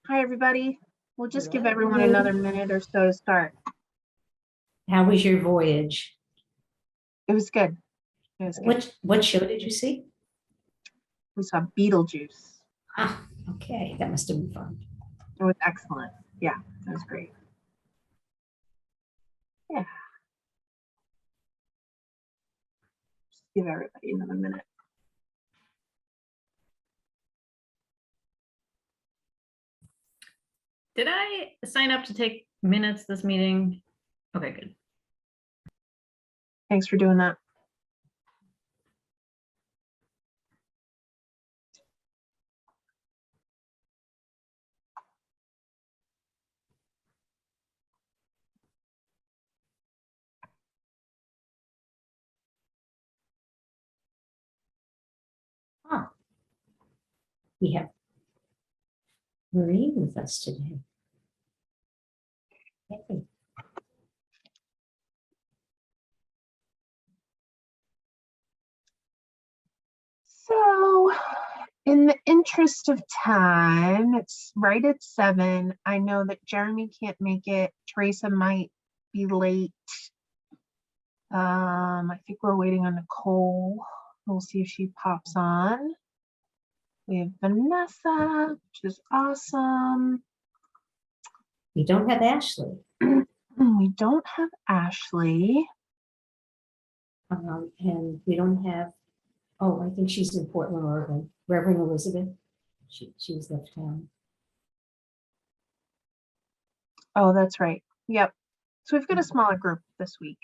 Hi, everybody. We'll just give everyone another minute or so to start. How was your voyage? It was good. It was good. What show did you see? We saw Beetlejuice. Ah, okay, that must have been fun. It was excellent. Yeah, it was great. Yeah. Just give everybody another minute. Did I sign up to take minutes this meeting? Okay, good. Thanks for doing that. Huh. We have Marie with us today. Hey. So, in the interest of time, it's right at 7. I know that Jeremy can't make it. Teresa might be late. I think we're waiting on Nicole. We'll see if she pops on. We have Vanessa, which is awesome. We don't have Ashley. We don't have Ashley. And we don't have, oh, I think she's in Portland, Oregon. Reverend Elizabeth. She's left town. Oh, that's right. Yep. So we've got a smaller group this week,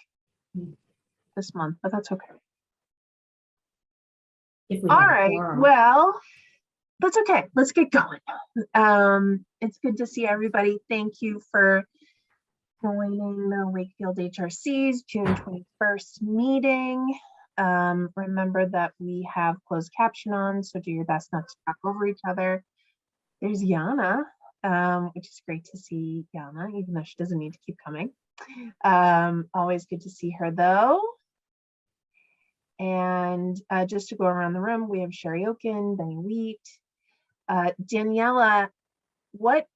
this month, but that's okay. If we All have a right. quorum. Well, that's okay. Let's get going. It's good to see everybody. Thank you for joining the Wakefield HRC's June 21st meeting. Remember that we have closed caption on, so do your best not to talk over each other. There's Yana, which is great to see Yana, even though she doesn't need to keep coming. Always good to see her though. And just to go around the room, we have Sherry Oken, Benny Wheat, Daniela. What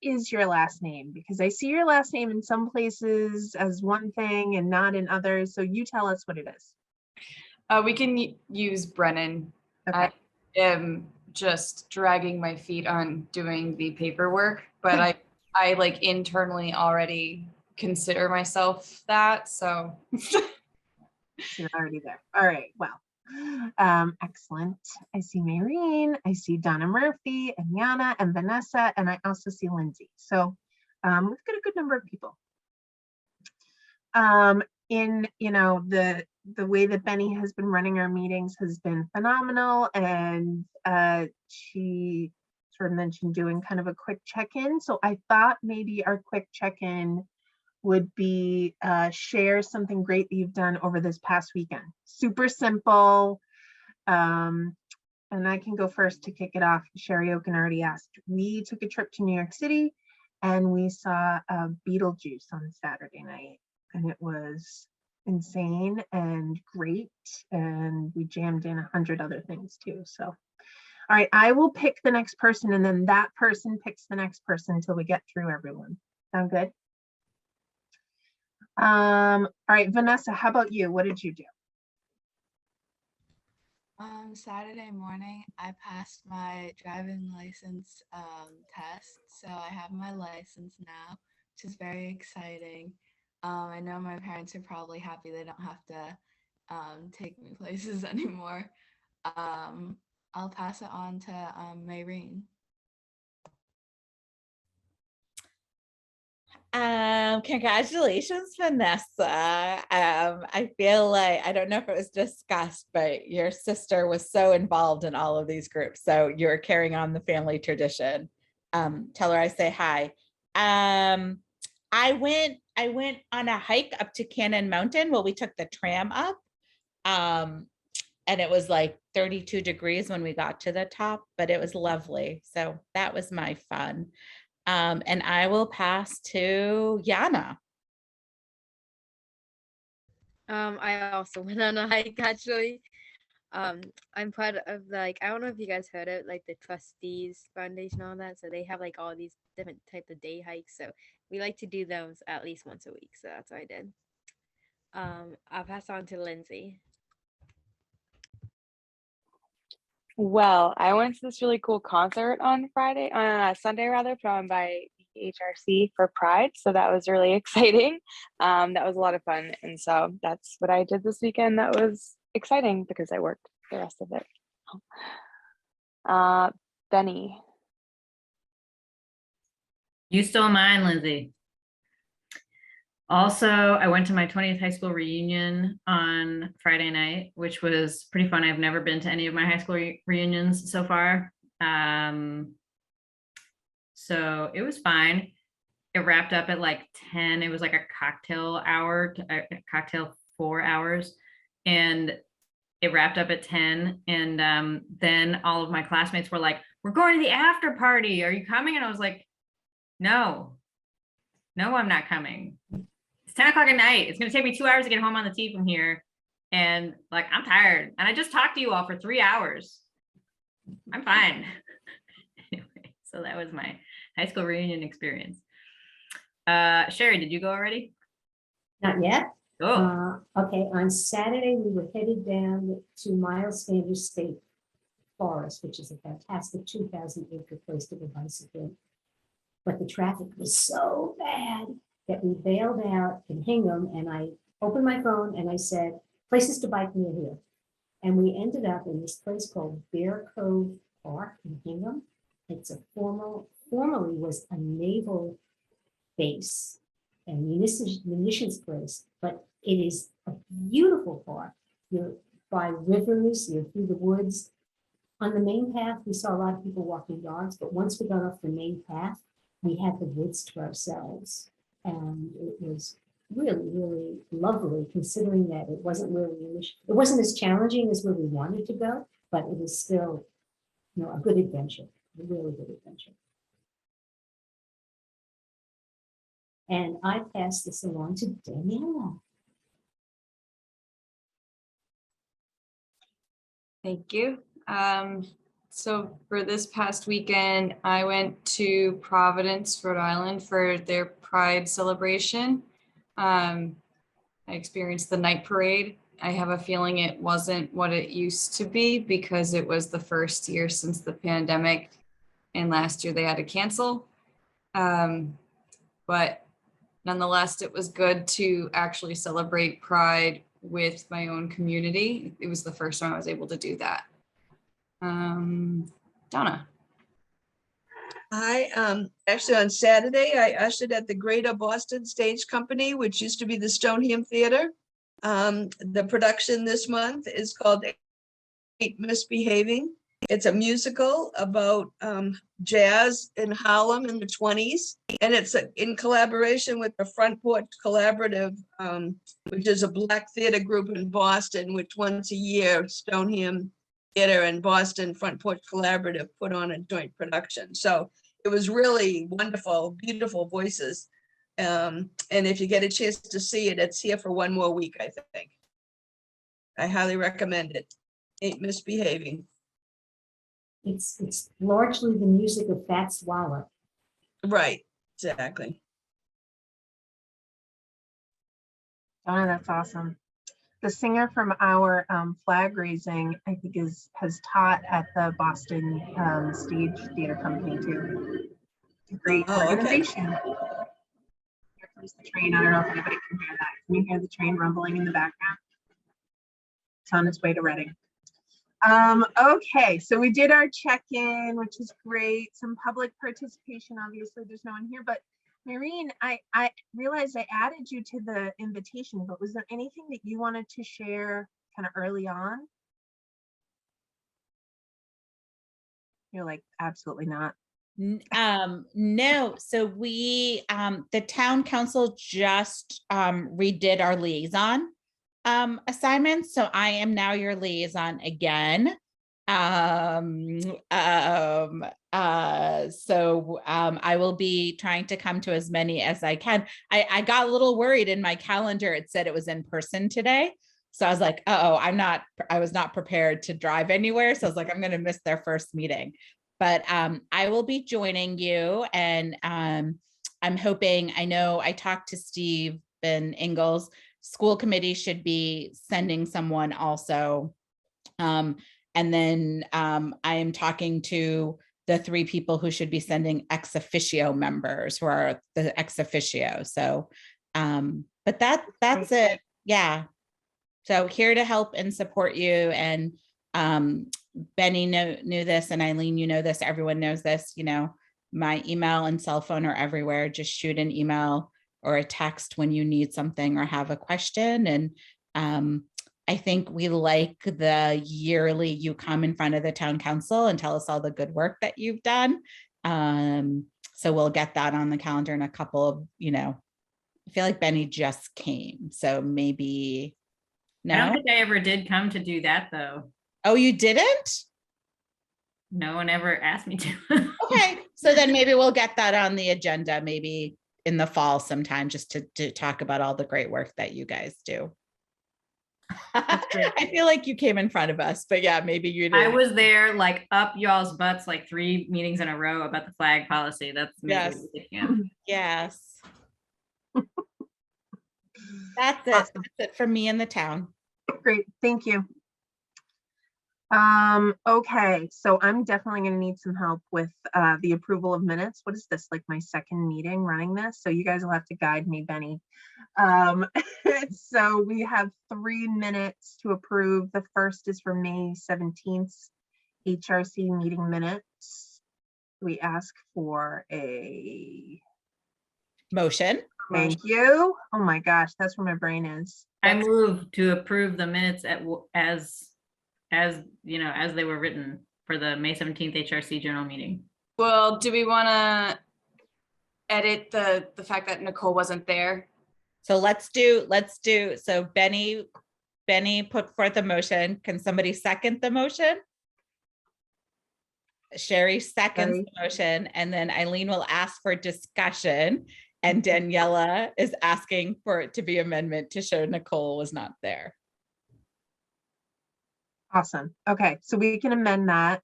is your last name? Because I see your last name in some places as one thing and not in others. So you tell us what it is. We can use Brennan. Okay. I am just dragging my feet on doing the paperwork, but I like internally already consider myself that. So You're already there. All right. Well, excellent. I see Maureen, I see Donna Murphy and Yana and Vanessa, and I also see Lindsay. So we've got a good number of people. In the way that Benny has been running our meetings has been phenomenal, and she sort of mentioned doing kind of a quick check-in. So I thought maybe our quick check-in would be share something great that you've done over this past weekend. Super simple. And I can go first to kick it off. Sherry Oken already asked. We took a trip to New York City and we saw Beetlejuice on Saturday night. And it was insane and great. And we jammed in 100 other things too. So, all right, I will pick the next person and then that person picks the next person until we get through everyone. Sound good? All right, Vanessa, how about you? What did you do? Saturday morning, I passed my driving license test, so I have my license now, which is very exciting. I know my parents are probably happy they don't have to take me places anymore. I'll pass it on to Maureen. Congratulations, Vanessa. I feel like, I don't know if it was discussed, but your sister was so involved in all of these groups. So you're carrying on the family tradition. Tell her I say hi. I went on a hike up to Cannon Mountain. Well, we took the tram up. And it was like 32 degrees when we got to the top, but it was lovely. So that was my fun. And I will pass to Yana. I also went on a hike actually. I'm part of like, I don't know if you guys heard of like the Trustees Foundation, all that. So they have like all these different type of day hikes. So we like to do those at least once a week. So that's what I did. I'll pass on to Lindsay. Well, I went to this really cool concert on Sunday rather, put on by the HRC for Pride. So that was really exciting. That was a lot of fun. And so that's what I did this weekend. That was exciting because I worked the rest of it. Benny. You stole mine, Lindsay. Also, I went to my 20th high school reunion on Friday night, which was pretty fun. I've never been to any of my high school reunions so far. So it was fine. It wrapped up at like 10. It was like a cocktail hour, a cocktail 4 hours. And it wrapped up at 10. And then all of my classmates were like, we're going to the after party. Are you coming? And I was like, no, I'm not coming. It's 10 o'clock at night. It's going to take me 2 hours to get home on the T from here. And like, I'm tired. And I just talked to you all for 3 hours. I'm fine. Anyway, so that was my high school reunion experience. Sherry, did you go already? Not yet. Oh, Okay, on Saturday, we were headed down to Miles Sanders State Forest, which is a fantastic 2,000-acre place to go bicycling. But the traffic was so bad that we bailed out in Hingham, and I opened my phone and I said, places to bike near here. And we ended up in this place called Bear Cove Park in Hingham. It's formerly was a naval base and munitions place, but it is a beautiful park. You're by rivers, you're through the woods. On the main path, we saw a lot of people walking dogs, but once we got off the main path, we had the woods to ourselves. And it was really, really lovely, considering that it wasn't where it wasn't as challenging as where we wanted to go, but it was still, a good adventure, a really good adventure. And I pass this along to Daniela. Thank you. So for this past weekend, I went to Providence, Rhode Island for their Pride celebration. I experienced the night parade. I have a feeling it wasn't what it used to be because it was the first year since the pandemic, and last year they had to cancel. But nonetheless, it was good to actually celebrate Pride with my own community. It was the first time I was able to do that. Donna. Hi, actually on Saturday, I ushered at the Greater Boston Stage Company, which used to be the Stoneham Theater. The production this month is called Ain't Misbehaving. It's a musical about jazz in Harlem in the 1920s. And it's in collaboration with the Front Porch Collaborative, which is a Black theater group in Boston, which once a year Stoneham Theater and Boston Front Porch Collaborative put on a joint production. So it was really wonderful, beautiful voices. And if you get a chance to see it, it's here for one more week, I think. I highly recommend it. Ain't Misbehaving. It's largely the music of Fats Waller. Right, exactly. Donna, that's awesome. The singer from our flag raising, I think, has taught at the Boston Stage Theater Company too. It's a great organization. Here comes the train. I don't know if anybody can hear that. Can you hear the train rumbling in the background? It's on its way to Reading. Okay, so we did our check-in, which is great. Some public participation. Obviously, there's no one here, but Maureen, I realized I added you to the invitation, but was there anything that you wanted to share kind of early on? You're like, absolutely not. No, so we, the town council just redid our liaison assignments. So I am now your liaison again. I will be trying to come to as many as I can. I got a little worried in my calendar. It said it was in person today. So I was like, oh, I was not prepared to drive anywhere. So I was like, I'm going to miss their first meeting. But I will be joining you. And I'm hoping, I know I talked to Steve and Ingalls, school committee should be sending someone also. And then I am talking to the 3 people who should be sending ex officio members who are the ex officio. So, but that's it. Yeah. So here to help and support you. And Benny knew this, and Eileen, you know this, everyone knows this, you know, my email and cell phone are everywhere. Just shoot an email or a text when you need something or have a question. And I think we like the yearly you come in front of the town council and tell us all the good work that you've done. So we'll get that on the calendar in a couple of, you know, I feel like Benny just came. So maybe, I don't no? think I ever did come to do that though. Oh, you didn't? No one ever asked me to. Okay, so then maybe we'll get that on the agenda, maybe in the fall sometime, just to talk about all the great work that you guys do. I feel like you came in front of us, but yeah, maybe you did. I was there like up y'all's butts like 3 meetings in a row about the flag policy. That's maybe what Yes. you're thinking of. Yes. That's it. Awesome. That's it for me in the town. Great, thank you. Okay, so I'm definitely gonna need some help with the approval of minutes. What is this, like my second meeting running this? So you guys will have to guide me, Benny. So we have 3 minutes to approve. The first is for May 17th HRC meeting minutes. We ask for a Motion. thank you. Oh my gosh, that's where my brain is. I move to approve the minutes as you know, as they were written for the May 17th HRC general meeting. Well, do we want to edit the fact that Nicole wasn't there? So let's do, so Benny put forth a motion. Can somebody second the motion? Sherry seconds Sherry. the motion, and then Eileen will ask for discussion, and Daniela is asking for it to be amendment to show Nicole was not there. Awesome. Okay, so we can amend that.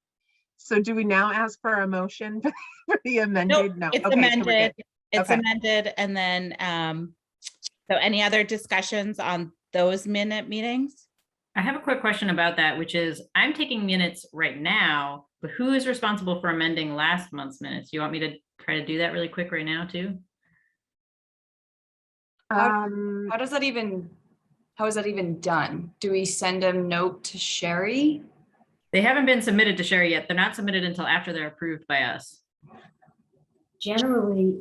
So do we now ask for a motion for the amended? No. It's Okay, so we're amended. good. It's Okay. amended, and then so any other discussions on those meetings? I have a quick question about that, which is I'm taking minutes right now, but who is responsible for amending last month's minutes? You want me to try to do that really quick right now too? How is that even done? Do we send a note to Sherry? They haven't been submitted to Sherry yet. They're not submitted until after they're approved by us. Generally,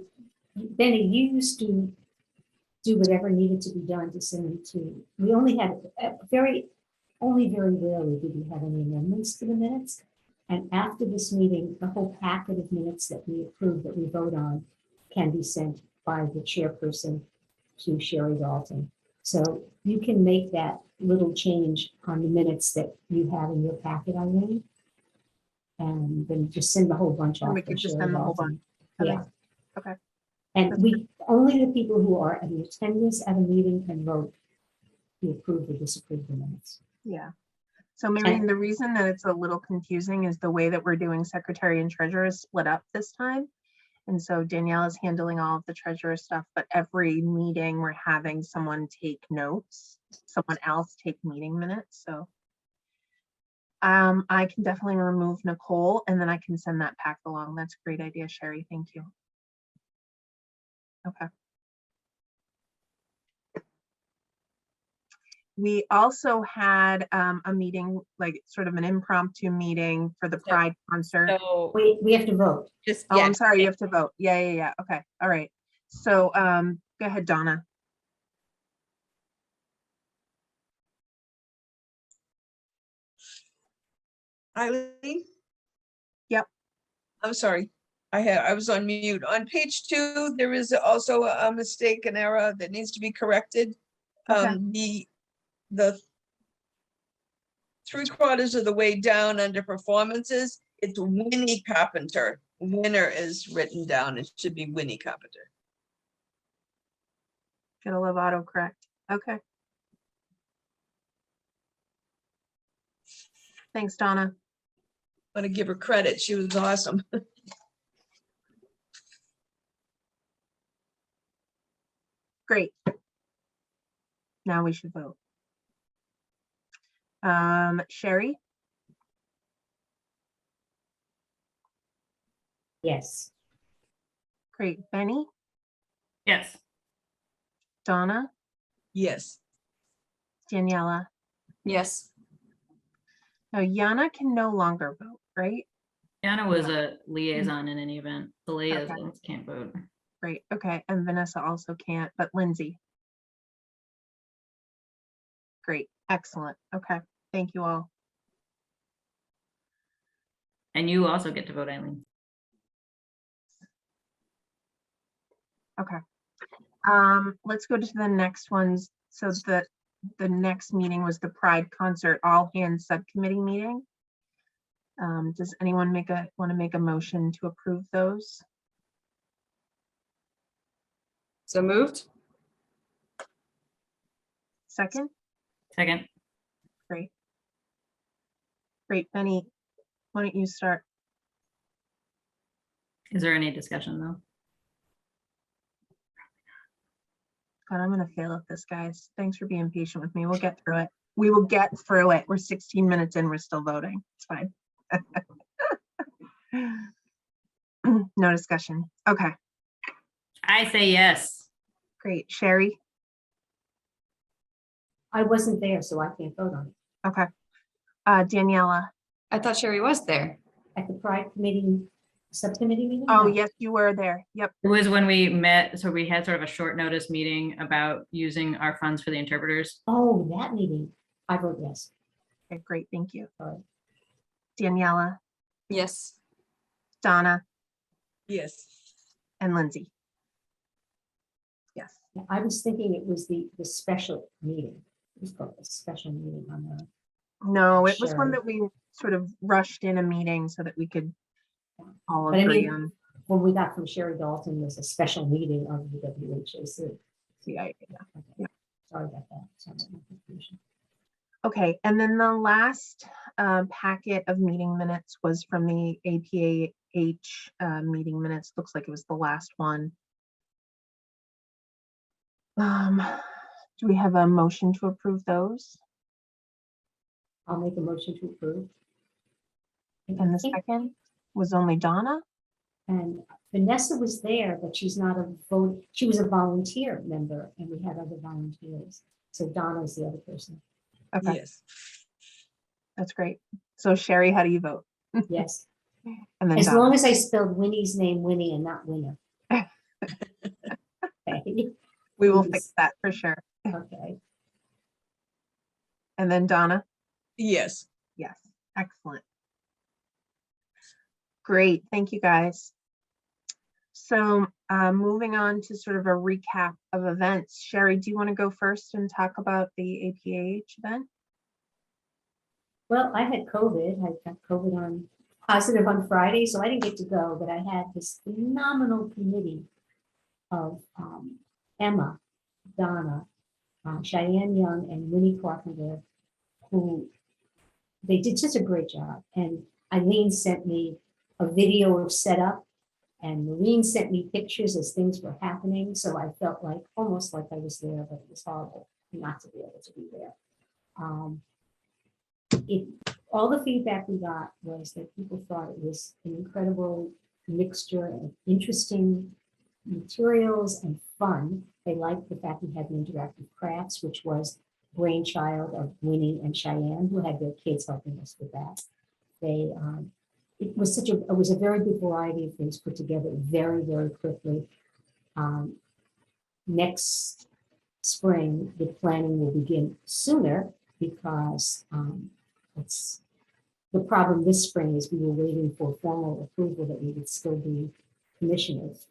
Benny, you used to do whatever needed to be done to send them to, we only had very rarely did we have any amendments to the minutes. And after this meeting, the whole packet of minutes that we approve, that we vote on, can be sent by the chairperson to Sherry Dalton. So you can make that little change on the minutes that you have in your packet, Eileen. And then just send the whole bunch off. We to could just Sherry send the whole Dalton. bunch. Yeah. Okay. And we, only the people who are in attendance at a meeting can vote to approve or disapprove the minutes. Yeah. So Maureen, the reason that it's a little confusing is the way that we're doing secretary and treasurer is split up this time. And so Danielle is handling all of the treasurer stuff, but every meeting we're having someone take notes, someone else take meeting minutes. So I can definitely remove Nicole and then I can send that pack along. That's a great idea, Sherry. Thank you. Okay. We also had a meeting, like sort of an impromptu meeting for the Pride concert. So We have to vote. just, Oh, yeah, I'm sorry, you have to vote. Yeah. Okay, all right. So go ahead, Donna. Eileen? Yep. I'm sorry. I was on mute. On page 2, there is also a mistake, an error that needs to be corrected. Okay. The 3/4 of the way down under performances, it's Winnie Carpenter. Winner is written down. It should be Winnie Carpenter. Gotta love autocorrect. Okay. Thanks, Donna. Want to give her credit. She was awesome. Great. Now we should vote. Sherry, Yes. great. Benny, Yes. Donna, Yes. Daniela. Yes. Now Yana can no longer vote, right? Anna was a liaison in any event. The liaisons can't vote. Great. Okay. And Vanessa also can't, but Lindsay. Great. Excellent. Okay. Thank you all. And you also get to vote, Eileen. Okay. Let's go to the next ones. So the next meeting was the Pride Concert All Hands Subcommittee meeting. Does anyone want to make a motion to approve those? So moved. Second? Second. Great. Great, Benny, why don't you start? Is there any discussion though? God, I'm gonna fail at this, guys. Thanks for being patient with me. We'll get through it. We will get through it. We're 16 minutes in, we're still voting. It's fine. No discussion. Okay, I say yes. great. Sherry? I wasn't there, so I can't vote on it. Okay. Daniela? I thought Sherry was there. At the Pride Committee, subcommittee meeting? Oh, No. yes, you were there. Yep. It was when we met, so we had sort of a short notice meeting about using our funds for the interpreters. Oh, that meeting. I vote yes. Okay, great. Thank you. Sorry. Daniela, Yes. Donna, Yes. and Lindsay. Yes. Yeah, I was thinking it was the special meeting. It was called a special meeting on the. No, it was one Sherry. that we sort of rushed in a meeting so that we could all But I agree mean- on When we got from Sherry Dalton was a special meeting of the WHAC. the idea. Okay. Sorry about that. Sorry about my confusion. Okay, and then the last packet of meeting minutes was from the APAH meeting minutes. Looks like it was the last one. Do we have a motion to approve those? I'll make a motion to approve. And the I think- second was only Donna? And Vanessa was there, but she's not a vote. She was a volunteer member and we had other volunteers. So Donna's the other person. Okay, Yes. that's great. So Sherry, how do you vote? Yes. And then As Donna. long as I spelled Winnie's name Winnie and not Winner. Okay. We will please. fix that for sure. Okay. And then Donna? Yes. Yes, excellent. Great, thank you, guys. So moving on to sort of a recap of events. Sherry, do you want to go first and talk about the APAH event? Well, I had COVID. I got COVID on positive on Friday, so I didn't get to go, but I had this phenomenal committee of Emma, Donna, Cheyenne Young, and Winnie Carpenter, who they did such a great job. And Eileen sent me a video of setup, and Maureen sent me pictures as things were happening. So I felt like almost like I was there, but it was horrible not to be able to be there. All the feedback we got was that people thought it was an incredible mixture of interesting materials and fun. They liked the fact we had the interactive crafts, which was brainchild of Winnie and Cheyenne, who had their kids helping us with that. It was a very good variety of things put together very, very quickly. Next spring, the planning will begin sooner because the problem this spring is we were waiting for formal approval that we would still be commissioners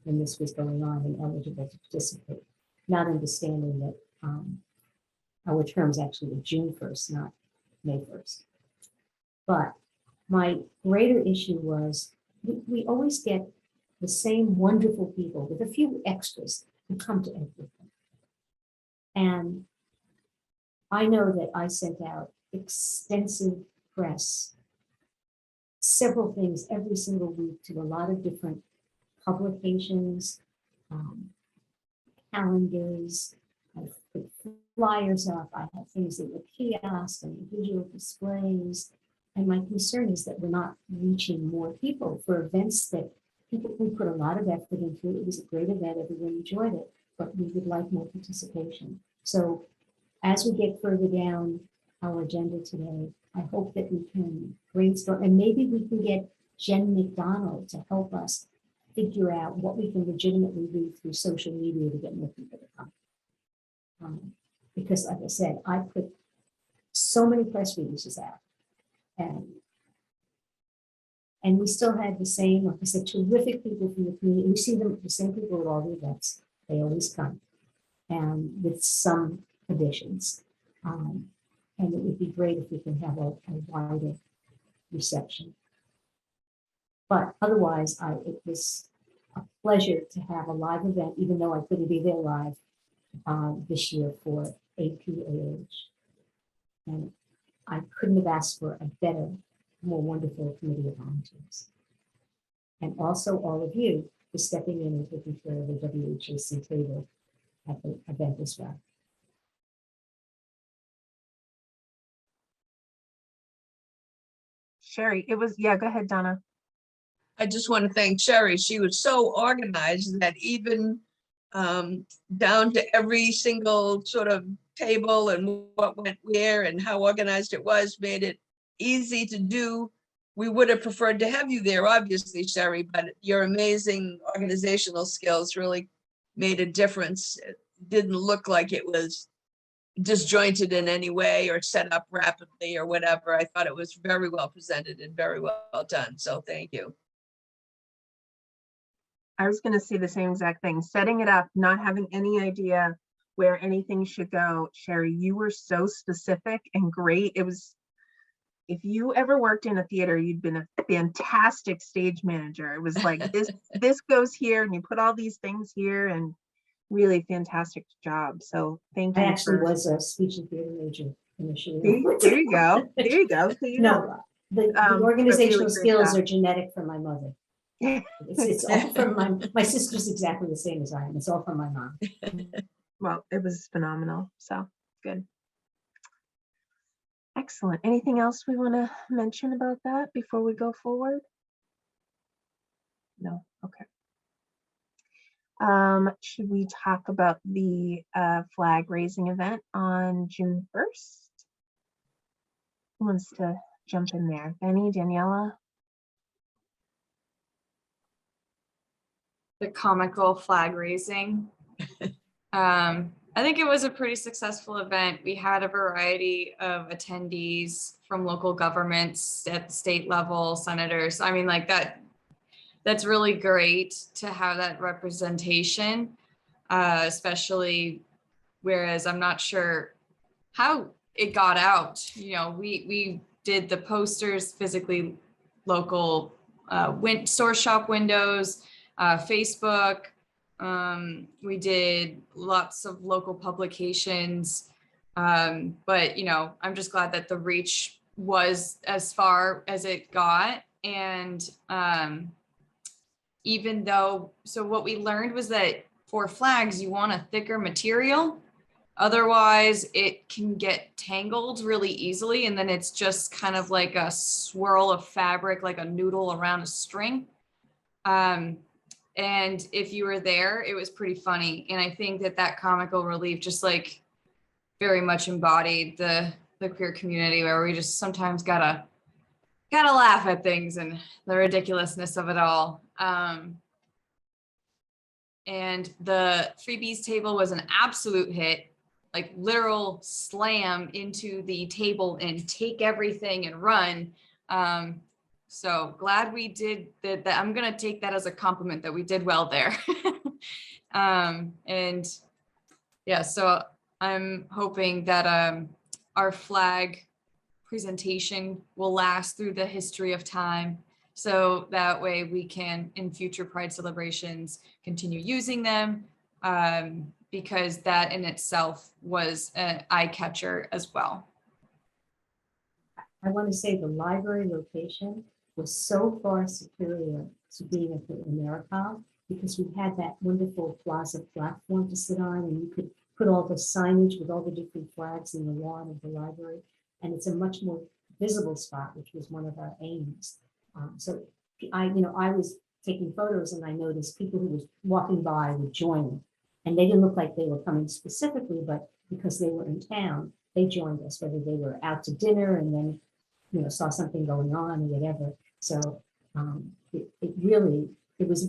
when this was going on and eligible to participate, not understanding that our terms actually were June 1st, not May 1st. But my greater issue was we always get the same wonderful people with a few extras who come to everything. And I know that I sent out extensive press several things every single week to a lot of different publications, calendars. I put flyers up. I have things that were kiosks and visual displays. And my concern is that we're not reaching more people for events that people, we put a lot of effort into. It was a great event. Everyone enjoyed it, but we would like more participation. So as we get further down our agenda today, I hope that we can brainstorm, and maybe we can get Jen McDonald to help us figure out what we can legitimately do through social media to get more people to come. Because like I said, I put so many press releases out, and we still had the same, like I said, terrific people from the community. We see them, the same people at all the events. They always come, and with some additions. And it would be great if we can have a wider reception. But otherwise, it was a pleasure to have a live event, even though I couldn't be there live this year for APAH. And I couldn't have asked for a better, more wonderful committee of volunteers. And also all of you for stepping in and taking care of the WHAC table at the event as well. Sherry, it was, yeah, go ahead, Donna. I just want to thank Sherry. She was so organized that even down to every single sort of table and what went where and how organized it was, made it easy to do. We would have preferred to have you there, obviously, Sherry, but your amazing organizational skills really made a difference. It didn't look like it was disjointed in any way or set up rapidly or whatever. I thought it was very well presented and very well done. So thank you. I was going to say the same exact thing. Setting it up, not having any idea where anything should go. Sherry, you were so specific and great. It was, if you ever worked in a theater, you'd been a fantastic stage manager. It was like this goes here and you put all these things here, and really fantastic job. So thank you. I actually was a speech and theater major initially. There you go. There you go. So you know. No, the But organizational really great skills job. are genetic from my mother. It's all from my sister's exactly the same as I am. It's all from my mom. Well, it was phenomenal. So good. Excellent. Anything else we want to mention about that before we go forward? No. Okay. Should we talk about the flag raising event on June 1st? Who wants to jump in there? Benny, Daniela? The comical flag raising. I think it was a pretty successful event. We had a variety of attendees from local governments at the state level, senators. I mean, like that's really great to have that representation, especially whereas I'm not sure how it got out. You know, we did the posters physically, local store shop windows, Facebook. We did lots of local publications, but you know, I'm just glad that the reach was as far as it got. And even though, so what we learned was that for flags, you want a thicker material. Otherwise, it can get tangled really easily. And then it's just kind of like a swirl of fabric, like a noodle around a string. And if you were there, it was pretty funny. And I think that comical relief just like very much embodied the queer community, where we just sometimes gotta laugh at things and the ridiculousness of it all. And the freebies table was an absolute hit, like literal slam into the table and take everything and run. So glad we did that. I'm going to take that as a compliment that we did well there. And yeah, so I'm hoping that our flag presentation will last through the history of time. So that way we can, in future Pride celebrations, continue using them, because that in itself was an eye catcher as well. I want to say the library location was so far superior to being at the Americana because we had that wonderful plaza platform to sit on, and you could put all the signage with all the different flags in the lawn of the library. And it's a much more visible spot, which was one of our aims. So I was taking photos and I noticed people who was walking by would join. And they didn't look like they were coming specifically, but because they were in town, they joined us, whether they were out to dinner and then, saw something going on or whatever. So it was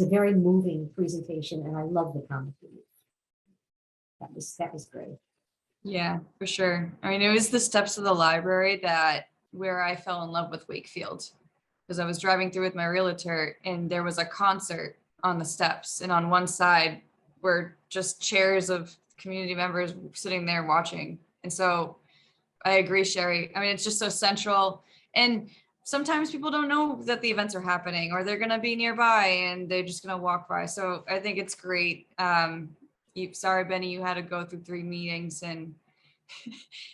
a very moving presentation, and I love the comic relief. That was great. Yeah, for sure. I mean, it was the steps of the library where I fell in love with Wakefield, because I was driving through with my realtor and there was a concert on the steps, and on one side were just chairs of community members sitting there watching. And so I agree, Sherry. I mean, it's just so central. And sometimes people don't know that the events are happening, or they're going to be nearby and they're just going to walk by. So I think it's great. Sorry, Benny, you had to go through 3 meetings and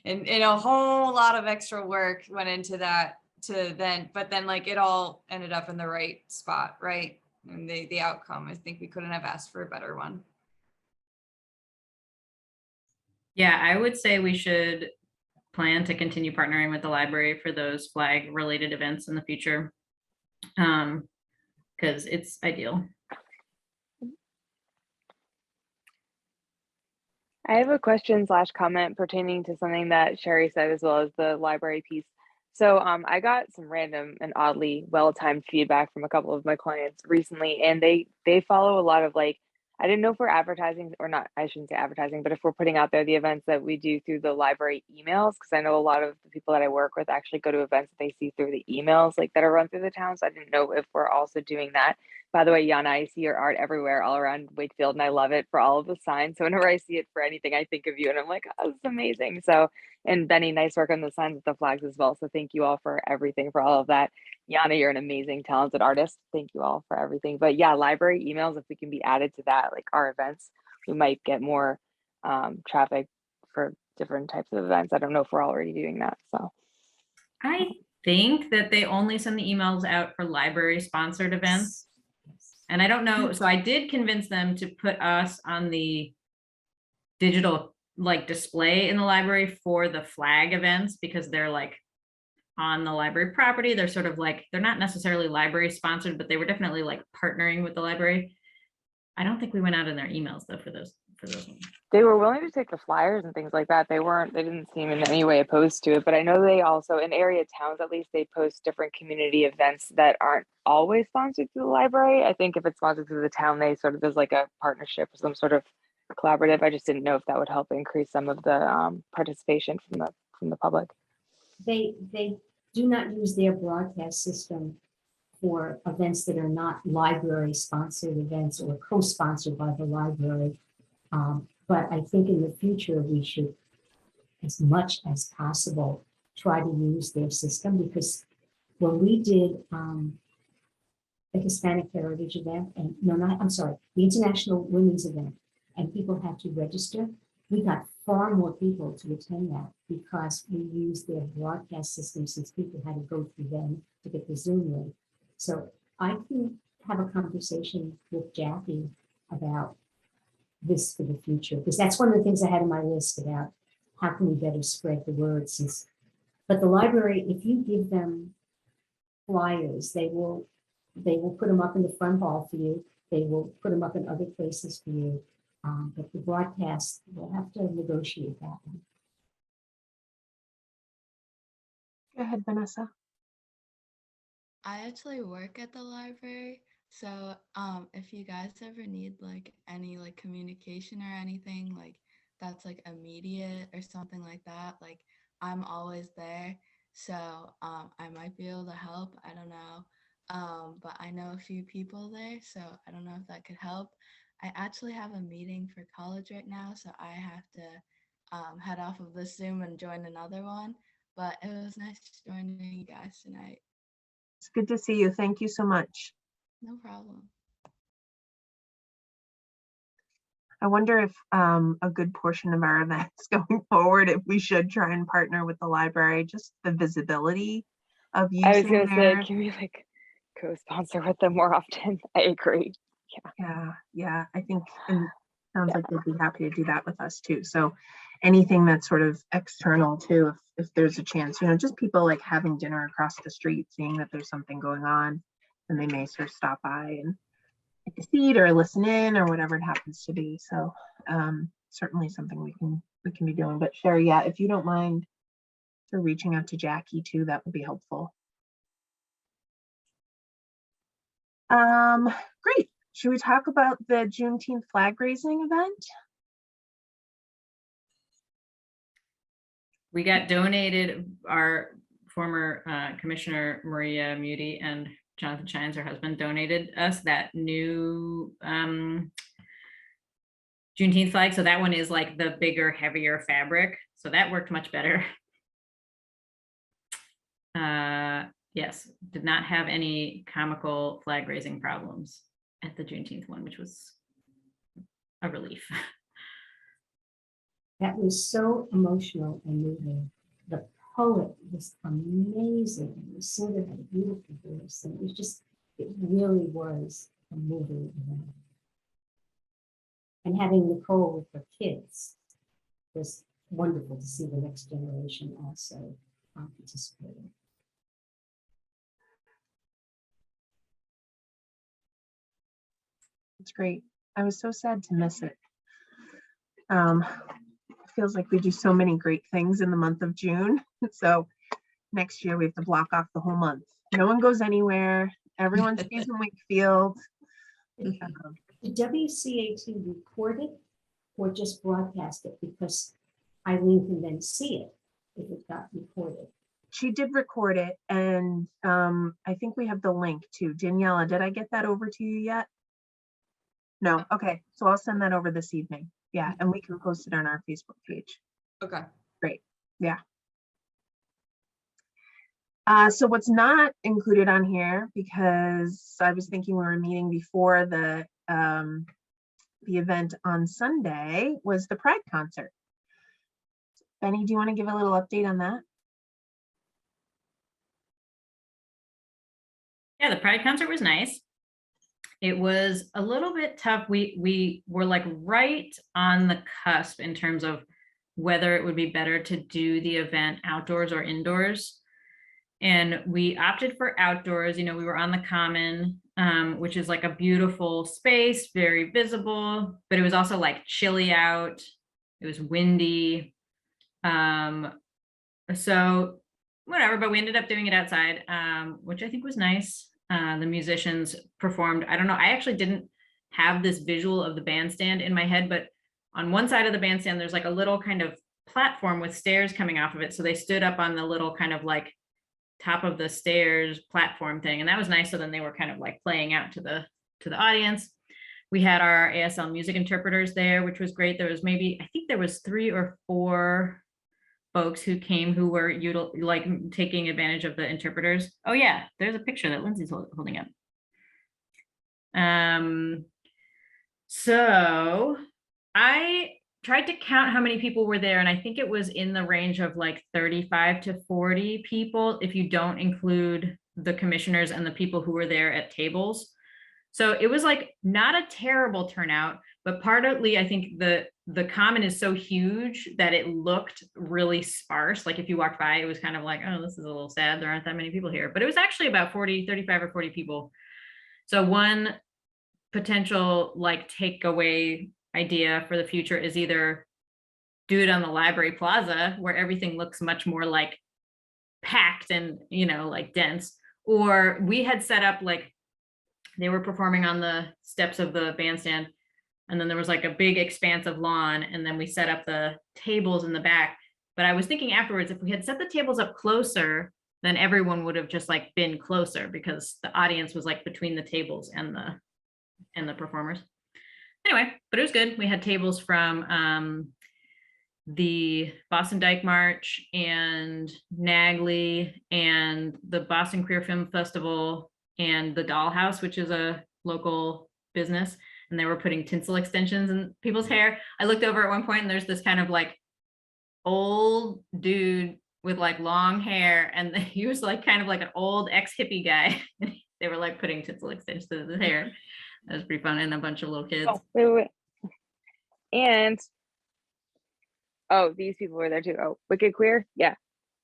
a whole lot of extra work went into that but then like it all ended up in the right spot, right? And the outcome, I think we couldn't have asked for a better one. Yeah, I would say we should plan to continue partnering with the library for those flag related events in the future. Because it's ideal. I have a question / comment pertaining to something that Sherry said, as well as the library piece. So I got some random and oddly well-timed feedback from a couple of my clients recently, and they follow a lot of I didn't know if we're advertising or not, I shouldn't say advertising, but if we're putting out there the events that we do through the library emails, because I know a lot of the people that I work with actually go to events that they see through the emails that are run through the town. So I didn't know if we're also doing that. By the way, Yana, I see your art everywhere all around Wakefield, and I love it for all of the signs. So whenever I see it for anything, I think of you, and I'm like, oh, this is amazing. So, and Benny, nice work on the signs with the flags as well. So thank you all for everything, for all of that. Yana, you're an amazing, talented artist. Thank you all for everything. But yeah, library emails, if we can be added to that, our events, we might get more traffic for different types of events. I don't know if we're already doing that. So I think that they only send the emails out for library sponsored events. And I don't know. So I did convince them to put us on the digital display in the library for the flag events, because they're on the library property. They're sort of they're not necessarily library sponsored, but they were definitely partnering with the library. I don't think we went out in their emails though for those ones. They were willing to take the flyers and things like that. They didn't seem in any way opposed to it, but I know they also, in area towns at least, they post different community events that aren't always sponsored through the library. I think if it's sponsored through the town, they sort of, there's a partnership or some sort of collaborative. I just didn't know if that would help increase some of the participation from the public. They do not use their broadcast system for events that are not library sponsored events or co-sponsored by the library. But I think in the future, we should, as much as possible, try to use their system, because when we did the Hispanic Heritage event, and the International Women's event, and people had to register, we got far more people to attend that because we used their broadcast system, since people had to go through them to get the Zoom link. So I can have a conversation with Jackie about this for the future, because that's one of the things I had on my list about how can we better spread the word. But the library, if you give them flyers, they will put them up in the front hall for you. They will put them up in other places for you. But the broadcast, we'll have to negotiate that one. Go ahead, Vanessa. I actually work at the library, so if you guys ever need any communication or anything that's immediate or something like that, I'm always there. So I might be able to help. I don't know. But I know a few people there, so I don't know if that could help. I actually have a meeting for college right now, so I have to head off of this Zoom and join another one. But it was nice joining you guys tonight. It's good to see you. Thank you so much. No problem. I wonder if a good portion of our events going forward, if we should try and partner with the library, just the visibility of I was using gonna say, their, can we like co-sponsor with them more often? I agree. yeah, I think, and sounds like they'd be happy to do that with us too. So anything that's sort of external too, if there's a chance, just people like having dinner across the street, seeing that there's something going on, and they may sort of stop by and take a seat or listen in or whatever it happens to be. So certainly something we can be doing. But Sherry, yeah, if you don't mind for reaching out to Jackie too, that would be helpful. Great. Should we talk about the Juneteenth flag raising event? We got donated, our former Commissioner Maria Muti and Jonathan Shines, her husband, donated us that new Juneteenth flag. So that one is like the bigger, heavier fabric. So that worked much better. Yes, did not have any comical flag raising problems at the Juneteenth one, which was a relief. That was so emotional and moving. The poet was amazing. The singer had a beautiful voice, and it really was a moving event. And having Nicole with her kids was wonderful to see the next generation also participating. It's great. I was so sad to miss it. It feels like we do so many great things in the month of June. So next year we have to block off the whole month. No one goes anywhere. Everyone stays in Wakefield. Did WCAT record it or just broadcast it? Because Eileen can then see it if it got recorded. She did record it, and I think we have the link too. Daniela, did I get that over to you yet? No. Okay, so I'll send that over this evening. Yeah, and we can post it on our Facebook page. Okay. Great. Yeah. So what's not included on here, because I was thinking we were meeting before the event on Sunday, was the Pride concert. Benny, do you want to give a little update on that? Yeah, the Pride concert was nice. It was a little bit tough. We were like right on the cusp in terms of whether it would be better to do the event outdoors or indoors. And we opted for outdoors. We were on the Common, which is like a beautiful space, very visible, but it was also like chilly out. It was windy. So whatever, but we ended up doing it outside, which I think was nice. The musicians performed. I don't know. I actually didn't have this visual of the bandstand in my head, but on one side of the bandstand, there's like a little kind of platform with stairs coming off of it. So they stood up on the little kind of like top of the stairs platform thing. And that was nice. So then they were kind of like playing out to the audience. We had our ASL music interpreters there, which was great. There was I think there was 3 or 4 folks who came who were taking advantage of the interpreters. Oh yeah, there's a picture that Lindsay's holding up. So I tried to count how many people were there, and I think it was in the range of like 35 to 40 people if you don't include the commissioners and the people who were there at tables. So it was like not a terrible turnout, but partly I think the Common is so huge that it looked really sparse. Like if you walked by, it was kind of like, oh, this is a little sad. There aren't that many people here, but it was actually about 35 or 40 people. So one potential like takeaway idea for the future is either do it on the Library Plaza where everything looks much more like packed and, like dense, or we had set up like they were performing on the steps of the bandstand. And then there was like a big expanse of lawn. And then we set up the tables in the back. But I was thinking afterwards, if we had set the tables up closer, then everyone would have just like been closer because the audience was like between the tables and the performers. Anyway, but it was good. We had tables from the Boston Dyke March and NAGLY and the Boston Queer Film Festival and the Dollhouse, which is a local business. and they were putting tinsel extensions in people's hair. I looked over at one point and there's this kind of like old dude with like long hair, and he was like kind of like an old ex-hippie guy. They were like putting tinsel extensions in his hair. That was pretty fun, and a bunch of little kids. Oh, wait. And these people were there too. Oh, Wicked Queer. Yeah.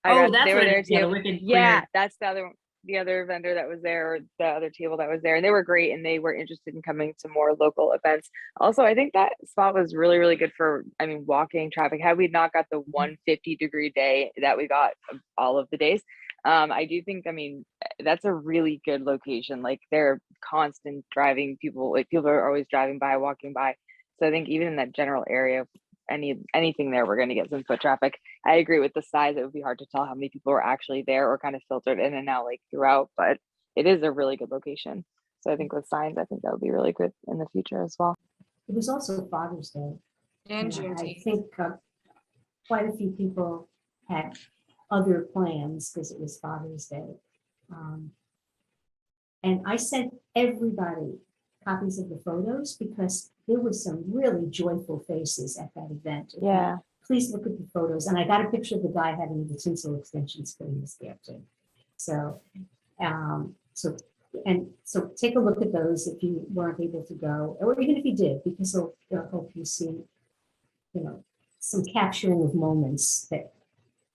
Oh, that's they were what it there is. Yeah, the too. Wicked Yeah, Queer. that's the other vendor that was there, or the other table that was there, and they were great, and they were interested in coming to more local events. Also, I think that spot was really, really good for, I mean, walking traffic. Had we not got the 150-degree day that we got all of the days, I do think, I mean, that's a really good location. Like, they're constant driving people, like people are always driving by, walking by. So I think even in that general area, anything there, we're going to get some foot traffic. I agree with the size. It would be hard to tell how many people were actually there or kind of filtered in and out like throughout, but it is a really good location. So I think with signs, I think that would be really good in the future as well. It was also Father's Day. And I Juneteenth. think quite a few people had other plans because it was Father's Day. And I sent everybody copies of the photos because there were some really joyful faces at that event. Yeah. Please look at the photos. And I got a picture of the guy having the tinsel extensions putting his hair too. So, so take a look at those if you weren't able to go, or even if you did, because they'll help you see, you know, some capturing of moments that.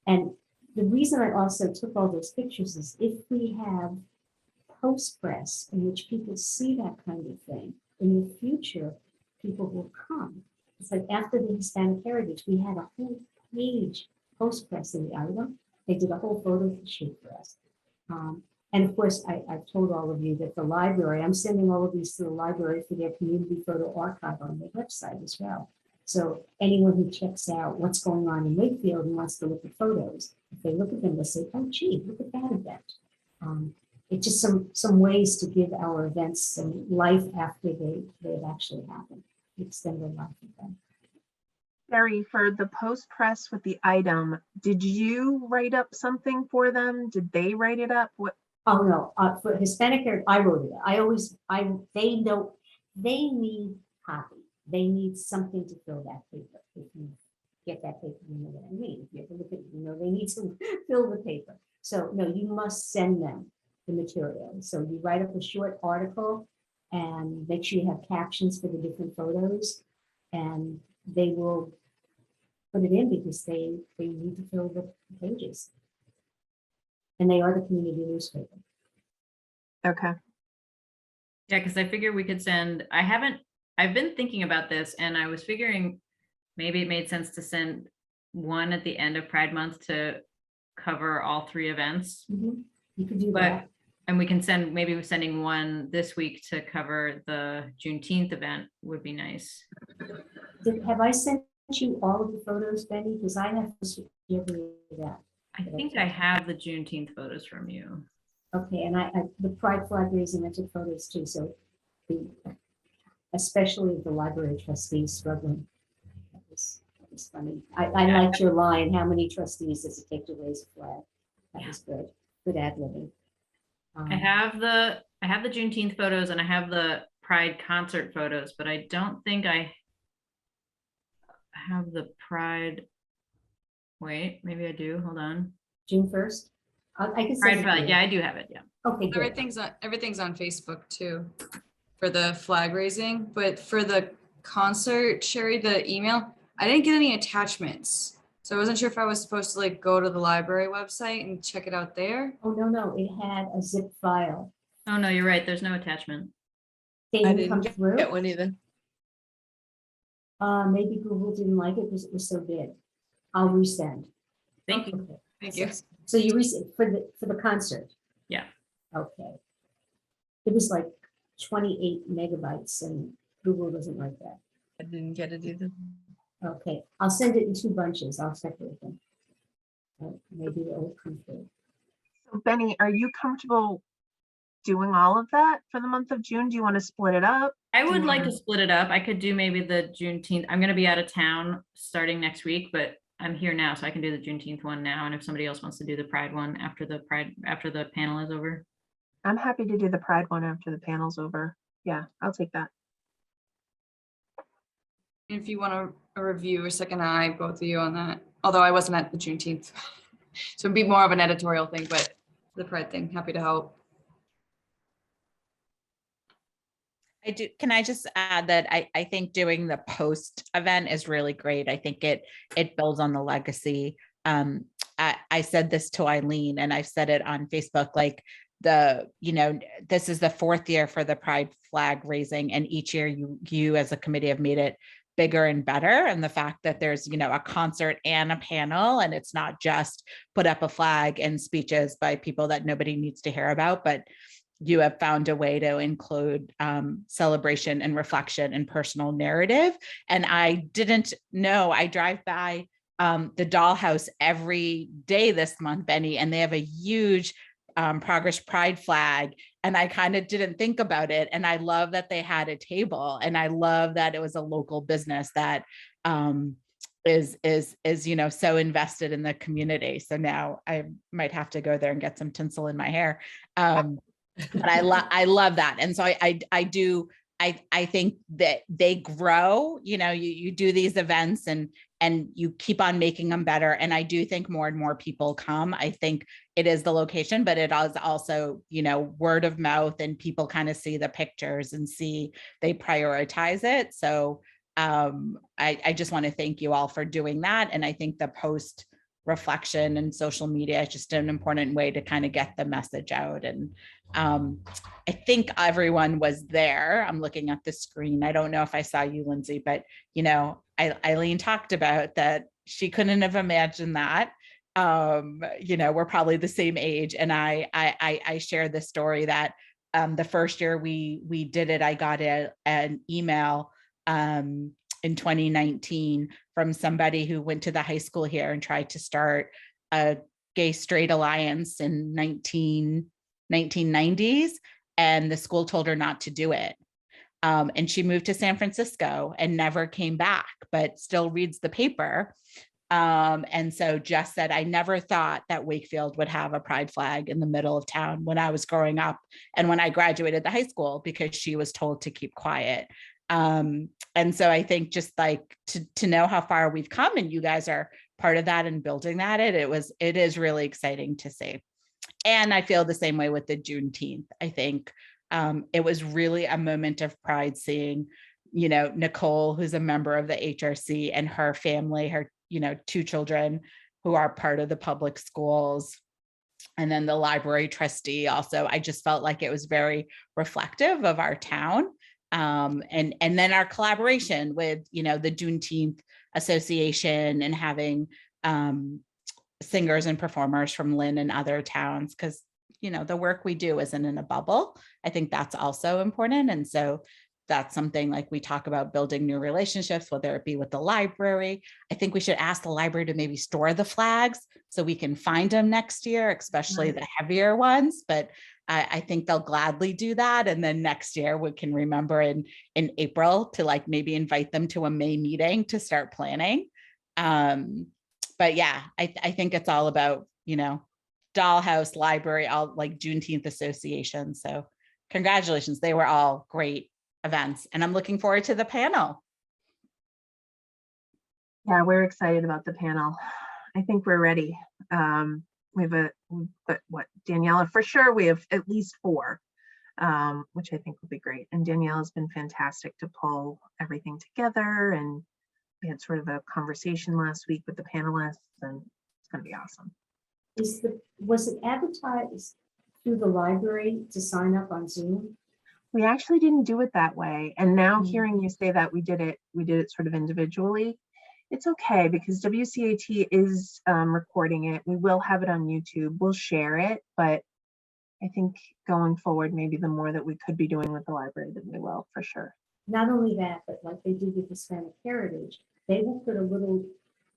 And the reason I also took all those pictures is if we have post press in which people see that kind of thing, in the future, people will come. It's like after the Hispanic Heritage, we had a whole page post press in the item. They did a whole photo shoot for us. And of course, I've told all of you that the library, I'm sending all of these to the library for their community photo archive on their website as well. So anyone who checks out what's going on in Wakefield and wants to look at photos, if they look at them, they'll say, oh, gee, look at that event. It's just some ways to give our events some life after they've actually happened, extend their life with them. Barry, for the post press with the item, did you write up something for them? Did they write it up? What? Oh no, for Hispanic Heritage, I wrote it. They need copy. They need something to fill that paper. If you get that paper, you know what I mean. If you ever look at it, you know they need to fill the paper. So no, you must send them the material. So you write up a short article and make sure you have captions for the different photos, and they will put it in because they need to fill the pages. And they are the community newspaper. Okay. Yeah, because I figure we could send, I've been thinking about this, and I was figuring maybe it made sense to send one at the end of Pride Month to cover all 3 events. You could do that. And we can maybe we're sending one this week to cover the Juneteenth event would be nice. Have I sent you all of the photos, Benny? Because I have to give you that. I think I have the Juneteenth photos from you. Okay, and I the Pride flag raising, I took photos too. So especially the library trustees struggling. That was funny. I liked your line. How many trustees does it take to raise a flag? That was good. Good ad libbing. I have the Juneteenth photos and I have the Pride concert photos, but I don't think I have the Pride. Wait, maybe I do. Hold on. June 1st. I can Pride send flag. Yeah, I do have it. Yeah. Okay, good. Everything's on Facebook too for the flag raising, but for the concert, Sherry, the email, I didn't get any attachments. So I wasn't sure if I was supposed to like go to the library website and check it out there. Oh, no, it had a zip file. Oh no, you're right. There's no attachment. They didn't come through. Get one either. Maybe Google didn't like it because it was so big. I'll resend. Thank you. Okay. Thank you. So you resend for the concert? Yeah. Okay. It was like 28 megabytes and Google doesn't like that. I didn't get it either. Okay, I'll send it in 2 bunches. I'll separate them. Maybe it'll come through. So Benny, are you comfortable doing all of that for the month of June? Do you want to split it up? I would you like wanna- to split it up. I could do maybe the Juneteenth. I'm going to be out of town starting next week, but I'm here now, so I can do the Juneteenth one now. And if somebody else wants to do the Pride one after the panel is over. I'm happy to do the Pride one after the panel's over. Yeah, I'll take that. if you want a review or second eye, both of you on that, although I wasn't at the Juneteenth. So it'd be more of an editorial thing, but the Pride thing, happy to help. I do. Can I just add that I think doing the post event is really great. I think it builds on the legacy. I said this to Eileen and I've said it on Facebook, like this is the 4th year for the Pride flag raising, and each year you as a committee have made it bigger and better. And the fact that there's, a concert and a panel, and it's not just put up a flag and speeches by people that nobody needs to hear about, but you have found a way to include celebration and reflection and personal narrative. And I didn't know, I drive by the Dollhouse every day this month, Benny, and they have a huge Progress Pride flag. And I kind of didn't think about it. And I love that they had a table, and I love that it was a local business that is so invested in the community. So now I might have to go there and get some tinsel in my hair. But I love that. And so I think that they grow, you do these events and you keep on making them better. And I do think more and more people come. I think it is the location, but it is also, word of mouth, and people kind of see the pictures and they prioritize it. So I just want to thank you all for doing that. And I think the post reflection and social media is just an important way to kind of get the message out. And I think everyone was there. I'm looking at the screen. I don't know if I saw you, Lindsay, but Eileen talked about that she couldn't have imagined that. We're probably the same age. And I share the story that the first year we did it, I got an email in 2019 from somebody who went to the high school here and tried to start a gay straight alliance in 1990s. And the school told her not to do it. And she moved to San Francisco and never came back, but still reads the paper. And so just said, I never thought that Wakefield would have a pride flag in the middle of town when I was growing up and when I graduated the high school, because she was told to keep quiet. And so I think just like to know how far we've come, and you guys are part of that and building that, it is really exciting to see. And I feel the same way with the Juneteenth. I think it was really a moment of pride seeing, Nicole, who's a member of the HRC, and her family, her, 2 children who are part of the public schools. And then the library trustee also, I just felt like it was very reflective of our town. And then our collaboration with, the Juneteenth Association and having singers and performers from Lynn and other towns, because, the work we do isn't in a bubble. I think that's also important. And so that's something like we talk about building new relationships, whether it be with the library. I think we should ask the library to maybe store the flags so we can find them next year, especially the heavier ones. But I think they'll gladly do that. And then next year we can remember in April to like maybe invite them to a May meeting to start planning. But yeah, I think it's all about, Dollhouse, library, all like Juneteenth Association. So congratulations. They were all great events. And I'm looking forward to the panel. Yeah, we're excited about the panel. I think we're ready. We've got what, Daniela, for sure, we have at least 4, which I think will be great. And Danielle has been fantastic to pull everything together. And we had sort of a conversation last week with the panelists, and it's going to be awesome. Was it advertised through the library to sign up on Zoom? We actually didn't do it that way. And now hearing you say that we did it sort of individually. It's okay, because WCAT is recording it. We will have it on YouTube. We'll share it, but I think going forward, maybe the more that we could be doing with the library, than we will, for sure. Not only that, but like they do with Hispanic Heritage, they will put a little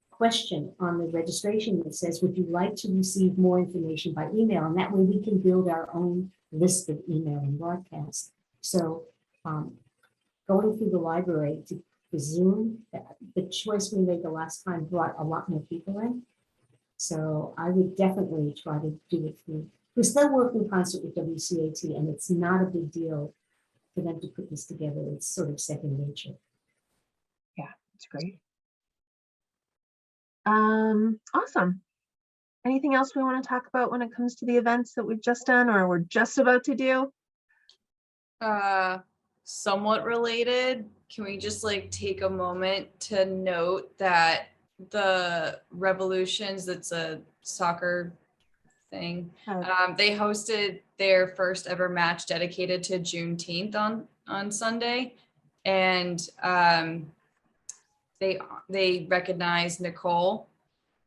question on the registration that says, would you like to receive more information by email? And that way we can build our own list of email and broadcast. So going through the library to Zoom, the choice we made the last time brought a lot more people in. So I would definitely try to do it through. We still work in concert with WCAT, and it's not a big deal for them to put this together. It's sort of second nature. Yeah, That's great. Awesome. Anything else we want to talk about when it comes to the events that we've just done or we're just about to do? Somewhat related, can we just like take a moment to note that the Revolutions, that's a soccer thing, they hosted their first ever match dedicated to Juneteenth on Sunday, and they recognized Nicole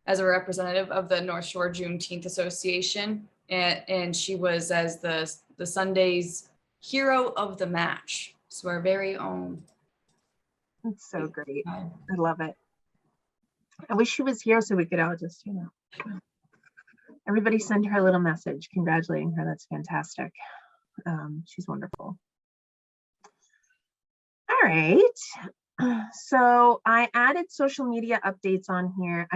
as a representative of the North Shore Juneteenth Association, and she was as the Sunday's hero of the match. So our very own. It's so great. I love it. I wish she was here so we could all just, everybody send her a little message congratulating her. That's fantastic. She's wonderful. All right. So I added social media updates on here.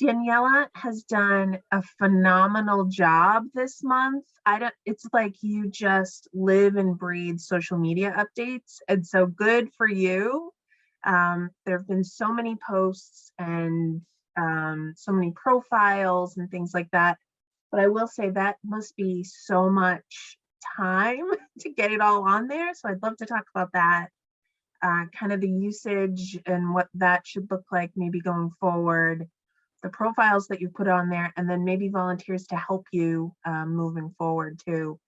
Daniela has done a phenomenal job this month. It's like you just live and breathe social media updates. And so good for you. There have been so many posts and so many profiles and things like that. But I will say that must be so much time to get it all on there. So I'd love to talk about that, kind of the usage and what that should look like maybe going forward, the profiles that you put on there, and then maybe volunteers to help you moving forward too.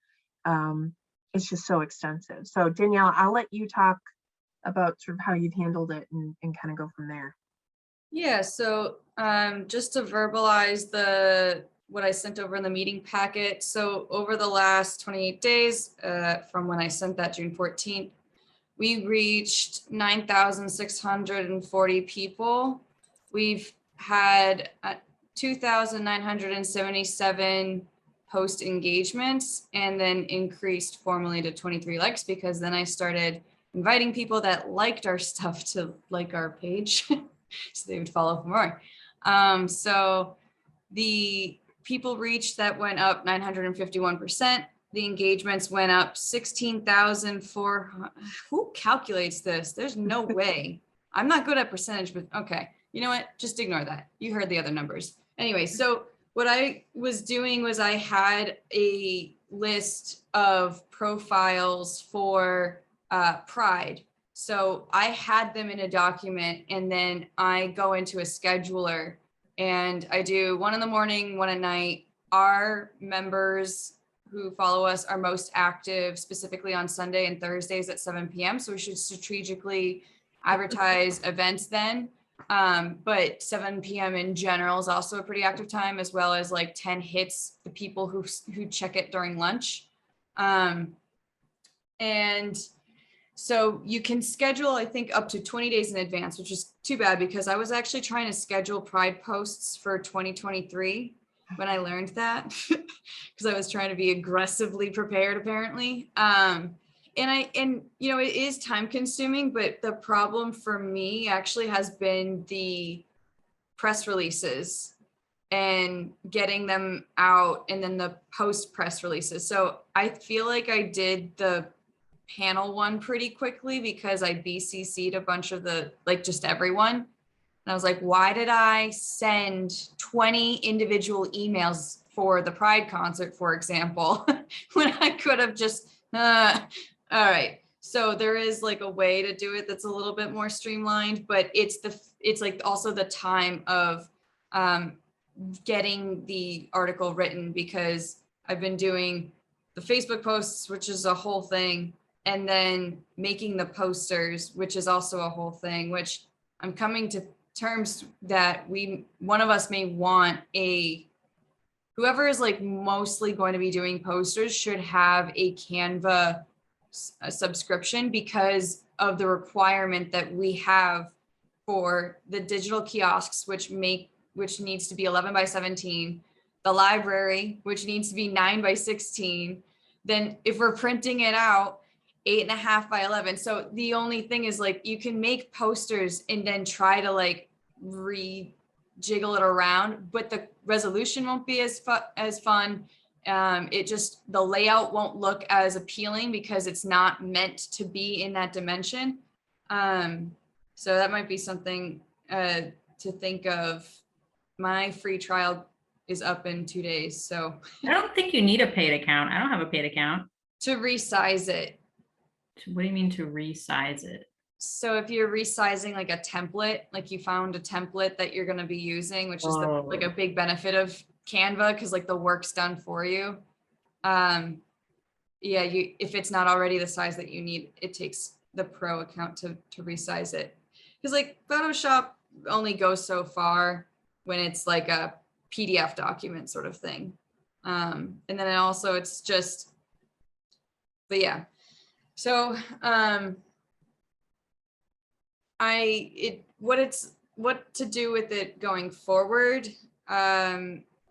It's just so extensive. So Danielle, I'll let you talk about sort of how you've handled it and kind of go from there. Yeah, so just to verbalize what I sent over in the meeting packet. So over the last 28 days from when I sent that June 14th, we reached 9,640 people. We've had 2,977 post engagements, and then increased formally to 23 likes, because then I started inviting people that liked our stuff to like our page so they would follow for more. So the people reached that went up 951%. The engagements went up 16,400. Who calculates this? There's no way. I'm not good at percentage, but okay. You know what? Just ignore that. You heard the other numbers. Anyway, so what I was doing was I had a list of profiles for Pride. So I had them in a document, and then I go into a scheduler and I do one in the morning, one at night. Our members who follow us are most active specifically on Sunday and Thursdays at 7 p.m. So we should strategically advertise events then. But 7 p.m. in general is also a pretty active time, as well as like 10 hits the people who check it during lunch. And so you can schedule, I think, up to 20 days in advance, which is too bad because I was actually trying to schedule Pride posts for 2023 when I learned that, because I was trying to be aggressively prepared apparently. And you know, it is time consuming, but the problem for me actually has been the press releases and getting them out, and then the post press releases. So I feel like I did the panel one pretty quickly because I BCC'd a bunch of just everyone. And I was like, why did I send 20 individual emails for the Pride concert, for example, when I could have just, all right. So there is like a way to do it that's a little bit more streamlined, but it's like also the time of getting the article written, because I've been doing the Facebook posts, which is a whole thing, and then making the posters, which is also a whole thing, which I'm coming to terms that one of us may want whoever is like mostly going to be doing posters should have a Canva subscription, because of the requirement that we have for the digital kiosks, which needs to be 11 by 17, the library, which needs to be 9 by 16. Then if we're printing it out, 8.5 by 11. So the only thing is, like, you can make posters and then try to like jiggle it around, but the resolution won't be as fun. The layout won't look as appealing because it's not meant to be in that dimension. So that might be something to think of. My free trial is up in 2 days, so I don't think you need a paid account. I don't have a paid account. to resize it. What do you mean to resize it? So if you're resizing like a template, like you found a template that you're going to be using, which is like a big benefit of Canva, because like the work's done for you. Yeah, if it's not already the size that you need, it takes the pro account to resize it. Because like Photoshop only goes so far when it's like a PDF document sort of thing. And then also it's just, but yeah. So what to do with it going forward.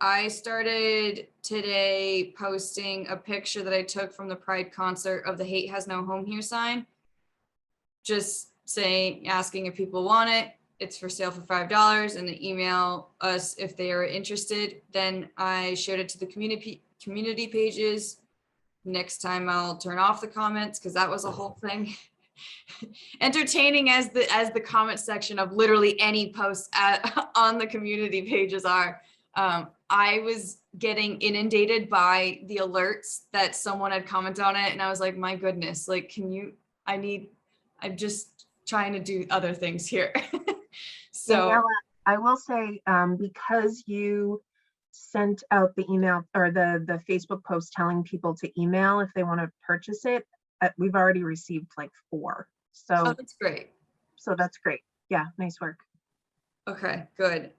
I started today posting a picture that I took from the Pride concert of the "Hate Has No Home Here" sign. Just asking if people want it. It's for sale for $5, and they email us if they are interested. Then I showed it to the community pages. Next time I'll turn off the comments, because that was a whole thing. Entertaining as the comment section of literally any posts on the community pages are. I was getting inundated by the alerts that someone had commented on it, and I was like, my goodness, like, I'm just trying to do other things here. So Daniela, I will say, because you sent out the email or the Facebook post telling people to email if they want to purchase it, we've already received like 4. So that's great. So that's great. Yeah, nice work. Okay, good.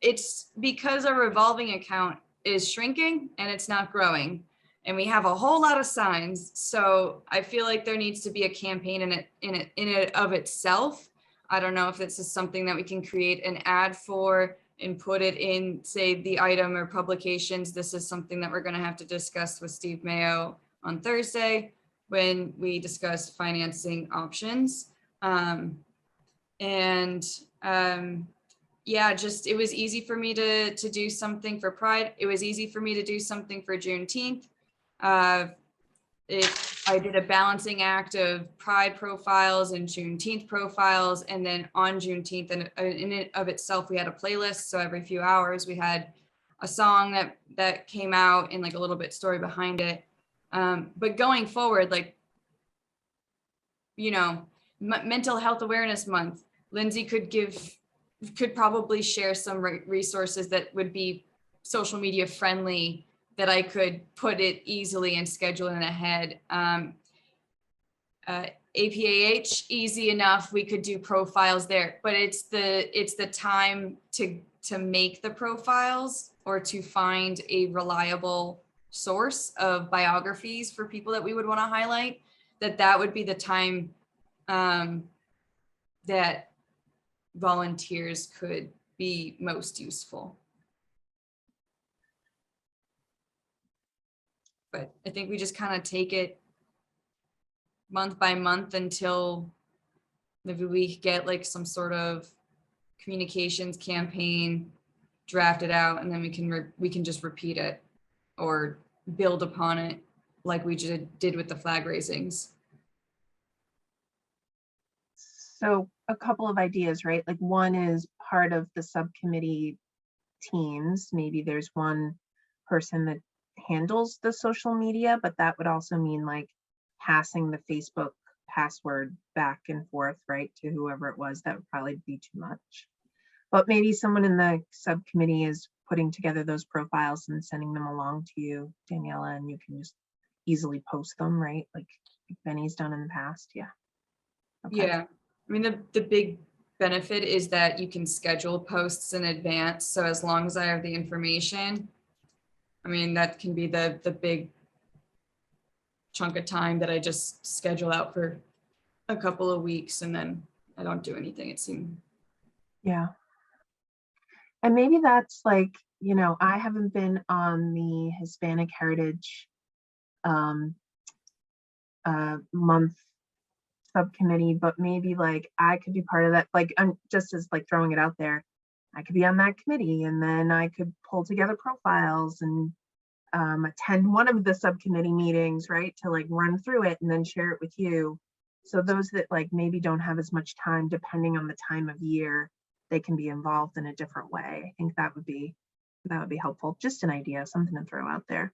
It's because our revolving account is shrinking and it's not growing, and we have a whole lot of signs. So I feel like there needs to be a campaign in it of itself. I don't know if this is something that we can create an ad for and put it in, say, the item or publications. This is something that we're going to have to discuss with Steve Mayo on Thursday when we discuss financing options. Yeah, just it was easy for me to do something for Pride. It was easy for me to do something for Juneteenth. I did a balancing act of Pride profiles and Juneteenth profiles, and then on Juneteenth, and in it of itself, we had a playlist. So every few hours, we had a song that came out and like a little bit story behind it. But going forward, like, you know, Mental Health Awareness Month, Lindsay could probably share some resources that would be social media friendly, that I could put it easily and schedule it ahead. APAH, easy enough. We could do profiles there, but it's the time to make the profiles or to find a reliable source of biographies for people that we would want to highlight. That would be the time that volunteers could be most useful. But I think we just kind of take it month by month until maybe we get like some sort of communications campaign drafted out, and then we can just repeat it or build upon it like we did with the flag raisings. So a couple of ideas, right? Like one is part of the subcommittee teams. Maybe there's one person that handles the social media, but that would also mean like passing the Facebook password back and forth, right, to whoever it was. That would probably be too much. But maybe someone in the subcommittee is putting together those profiles and sending them along to you, Daniela, and you can just easily post them, right? Like Benny's done in the past. Yeah. Okay. Yeah. I mean, the big benefit is that you can schedule posts in advance. So as long as I have the information, I mean, that can be the big chunk of time that I just schedule out for a couple of weeks and then I don't do anything, it seems. Yeah. And maybe that's like, you know, I haven't been on the Hispanic Heritage month subcommittee, but maybe like I could be part of that. Like I'm just as like throwing it out there, I could be on that committee, and then I could pull together profiles and attend one of the subcommittee meetings, right, to like run through it and then share it with you. So those that like maybe don't have as much time, depending on the time of year, they can be involved in a different way. I think that would be helpful. Just an idea, something to throw out there.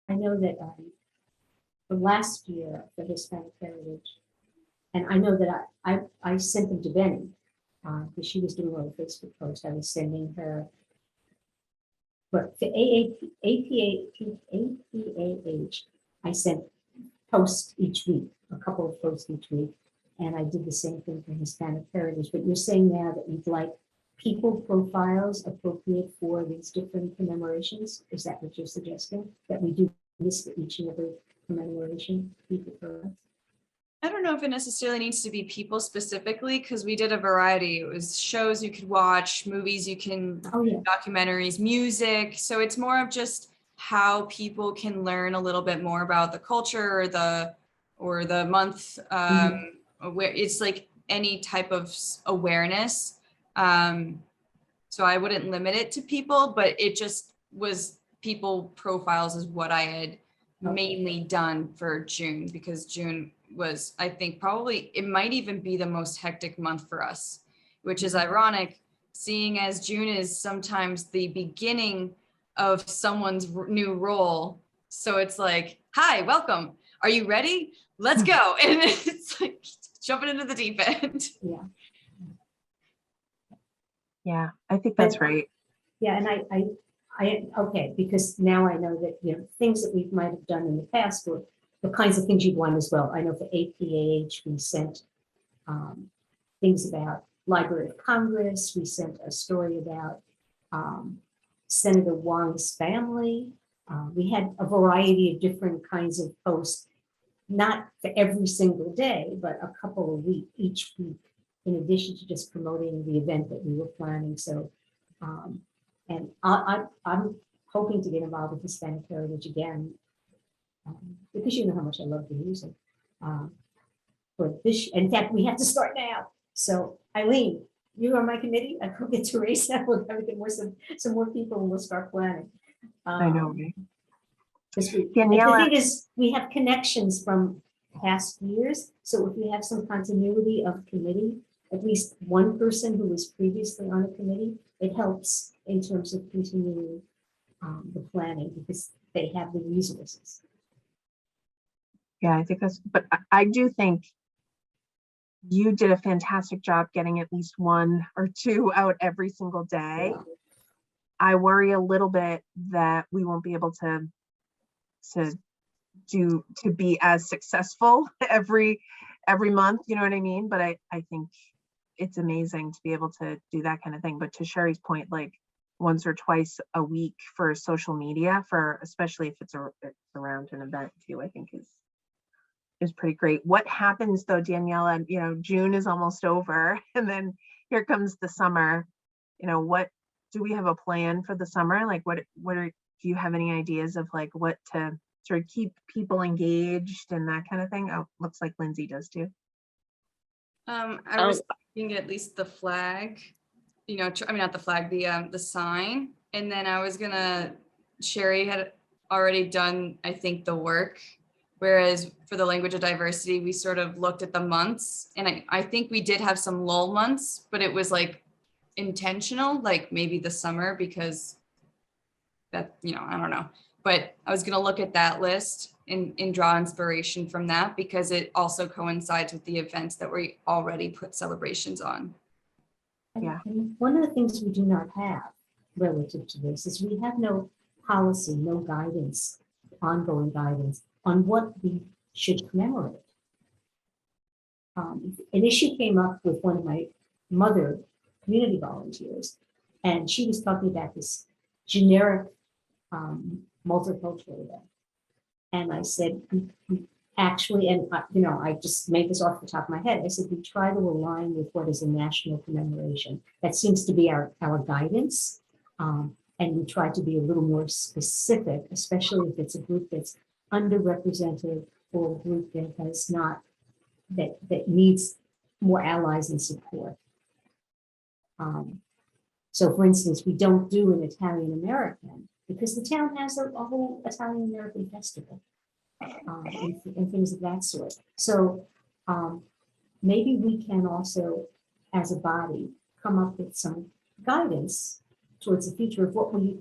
I know that the last year for Hispanic Heritage, and I know that I sent them to Benny because she was doing a little Facebook post. I was sending her, but for APAH, I sent posts each week, a couple of posts each week, and I did the same thing for Hispanic Heritage. But you're saying now that you'd like people profiles appropriate for these different commemorations? Is that what you're suggesting? That we do this for each and every commemoration? People for I don't know if it necessarily needs to be people specifically, because we did a variety. It was shows you could watch, movies you can, Oh, yeah. documentaries, music. So it's more of just how people can learn a little bit more about the culture or the month. Where it's like any type of awareness. So I wouldn't limit it to people, but it just was people profiles is what I had mainly done for June, because June was, I think, probably, it might even be the most hectic month for us, which is ironic, seeing as June is sometimes the beginning of someone's new role. So it's like, hi, welcome. Are you ready? Let's go. And it's like jumping into the deep end. Yeah. Yeah, I think that's But- right. Yeah, and I okay, because now I know that, things that we might have done in the past were the kinds of things you'd want as well. I know for APAH, we sent things about Library of Congress. We sent a story about Senator Wong's family. We had a variety of different kinds of posts, not for every single day, but a couple of weeks, each week, in addition to just promoting the event that we were planning. So, and I'm hoping to get involved with Hispanic Heritage again, because you know how much I love the music. But this, in fact, we have to start now. So Eileen, you are on my committee. I will get to raise that. We'll have to get some more people and we'll start planning. I know, right? The Daniela, thing is, we have connections from past years. So if we have some continuity of committee, at least one person who was previously on a committee, it helps in terms of continuing the planning because they have the resources. yeah, I think that's, but I do think you did a fantastic job getting at least one or two out every single day. Yeah. I worry a little bit that we won't be able to be as successful every month, you know what I mean? But I think it's amazing to be able to do that kind of thing. But to Sherry's point, like once or twice a week for social media, for especially if it's around an event too, I think is pretty great. What happens though, Daniela, June is almost over and then here comes the summer. What do we have a plan for the summer? Like do you have any ideas of like what to sort of keep people engaged and that kind of thing? Oh, looks like Lindsay does too. I was thinking at least the flag, not the flag, the sign. And then I was Sherry had already done, I think, the work. Whereas for the language of diversity, we sort of looked at the months and I think we did have some lull months, but it was like intentional, like maybe the summer because that, I don't know. But I was going to look at that list and draw inspiration from that because it also coincides with the events that we already put celebrations on. Yeah. And one of the things we do not have relative to this is we have no policy, no guidance, ongoing guidance on what we should commemorate. An issue came up with one of my mother community volunteers, and she was talking about this generic multicultural event. And I said, actually, and I just made this off the top of my head. I said, we try to align with what is a national commemoration. That seems to be our guidance. And we try to be a little more specific, especially if it's a group that's underrepresented or a group that has not, that needs more allies and support. So for instance, we don't do an Italian American because the town has a whole Italian American festival. and things of that sort. So maybe we can also, as a body, come up with some guidance towards the future of what we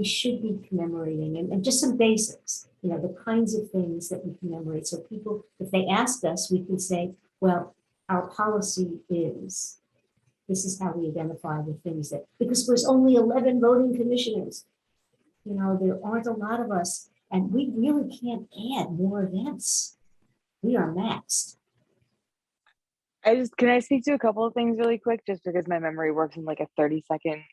should be commemorating and just some basics, the kinds of things that we commemorate. So people, if they ask us, we can say, well, our policy is, this is how we identify the things that, because there's only 11 voting commissioners, there aren't a lot of us, and we really can't add more events. We are maxed. Can I speak to a couple of things really quick, just because my memory works in like a 30-second,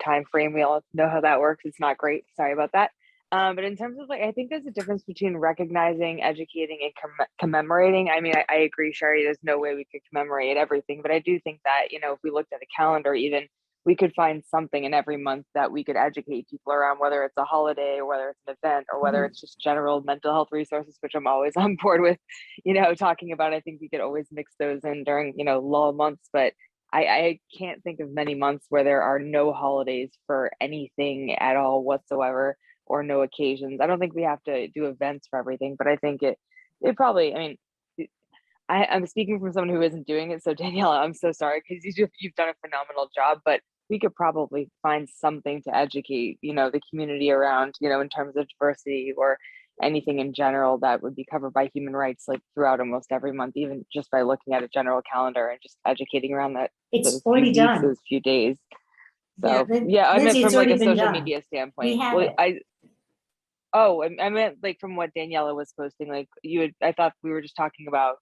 time frame. We all know how that works. It's not great. Sorry about that. But in terms of I think there's a difference between recognizing, educating, and commemorating. I mean, I agree, Sherry, there's no way we could commemorate everything, but I do think that, if we looked at a calendar, even we could find something in every month that we could educate people around, whether it's a holiday or whether it's an event or whether it's just general mental health resources, which I'm always on board with, talking about. I think we could always mix those in during, lull months, but I can't think of many months where there are no holidays for anything at all whatsoever, or no occasions. I don't think we have to do events for everything, but I think it probably, I'm speaking from someone who isn't doing it. So Daniela, I'm so sorry, because you've done a phenomenal job, but we could probably find something to educate, the community around, in terms of diversity or anything in general that would be covered by human rights, like throughout almost every month, even just by looking at a general calendar and just educating around that. It's already done. Those few days. Yeah, So yeah, I meant Lindsay, from it's like already a been social done. media standpoint. We have Well, it. I meant like from what Daniela was posting, like I thought we were just talking about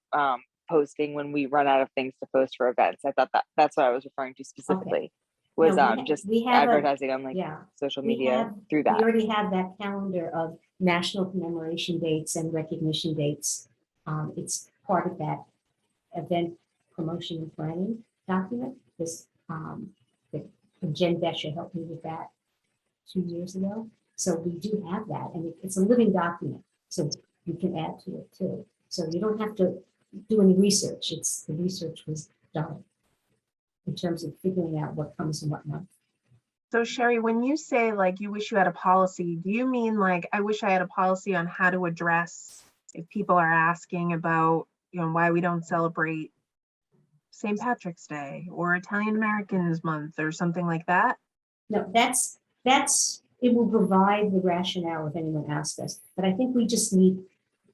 posting when we run out of things to post for events. I thought that's what I was referring to specifically, was No, just we have advertising on yeah, social we media have- through we that. already have that calendar of national commemoration dates and recognition dates. It's part of that event promotion and planning document. Jen Besher helped me with that 2 years ago. So we do have that, and it's a living document, so you can add to it too. So you don't have to do any research. The research was done in terms of figuring out what comes in what month. So Sherry, when you say you wish you had a policy, do you mean I wish I had a policy on how to address if people are asking about, why we don't celebrate St. Patrick's Day or Italian Americans Month or something like that? No, that's it will provide the rationale if anyone asks us. But I think we just need,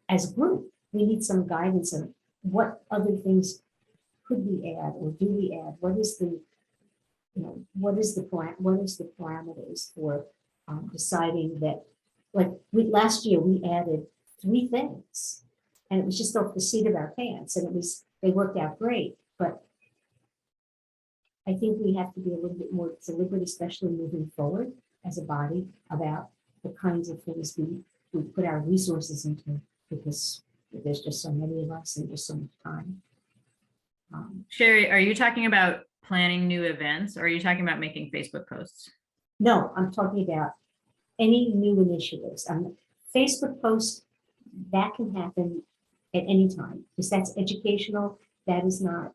as a group, we need some guidance on what other things could we add or do we add? What is the parameters for deciding that? Last year we added 3 things, and it was just off the seat of our pants, and they worked out great. But I think we have to be a little bit more deliberate, especially moving forward as a body, about the kinds of things we put our resources into, because there's just so many of us and just so much time. Sherry, are you talking about planning new events, or are you talking about making Facebook posts? No, I'm talking about any new initiatives. Facebook posts, that can happen at any time, because that's educational. That is not,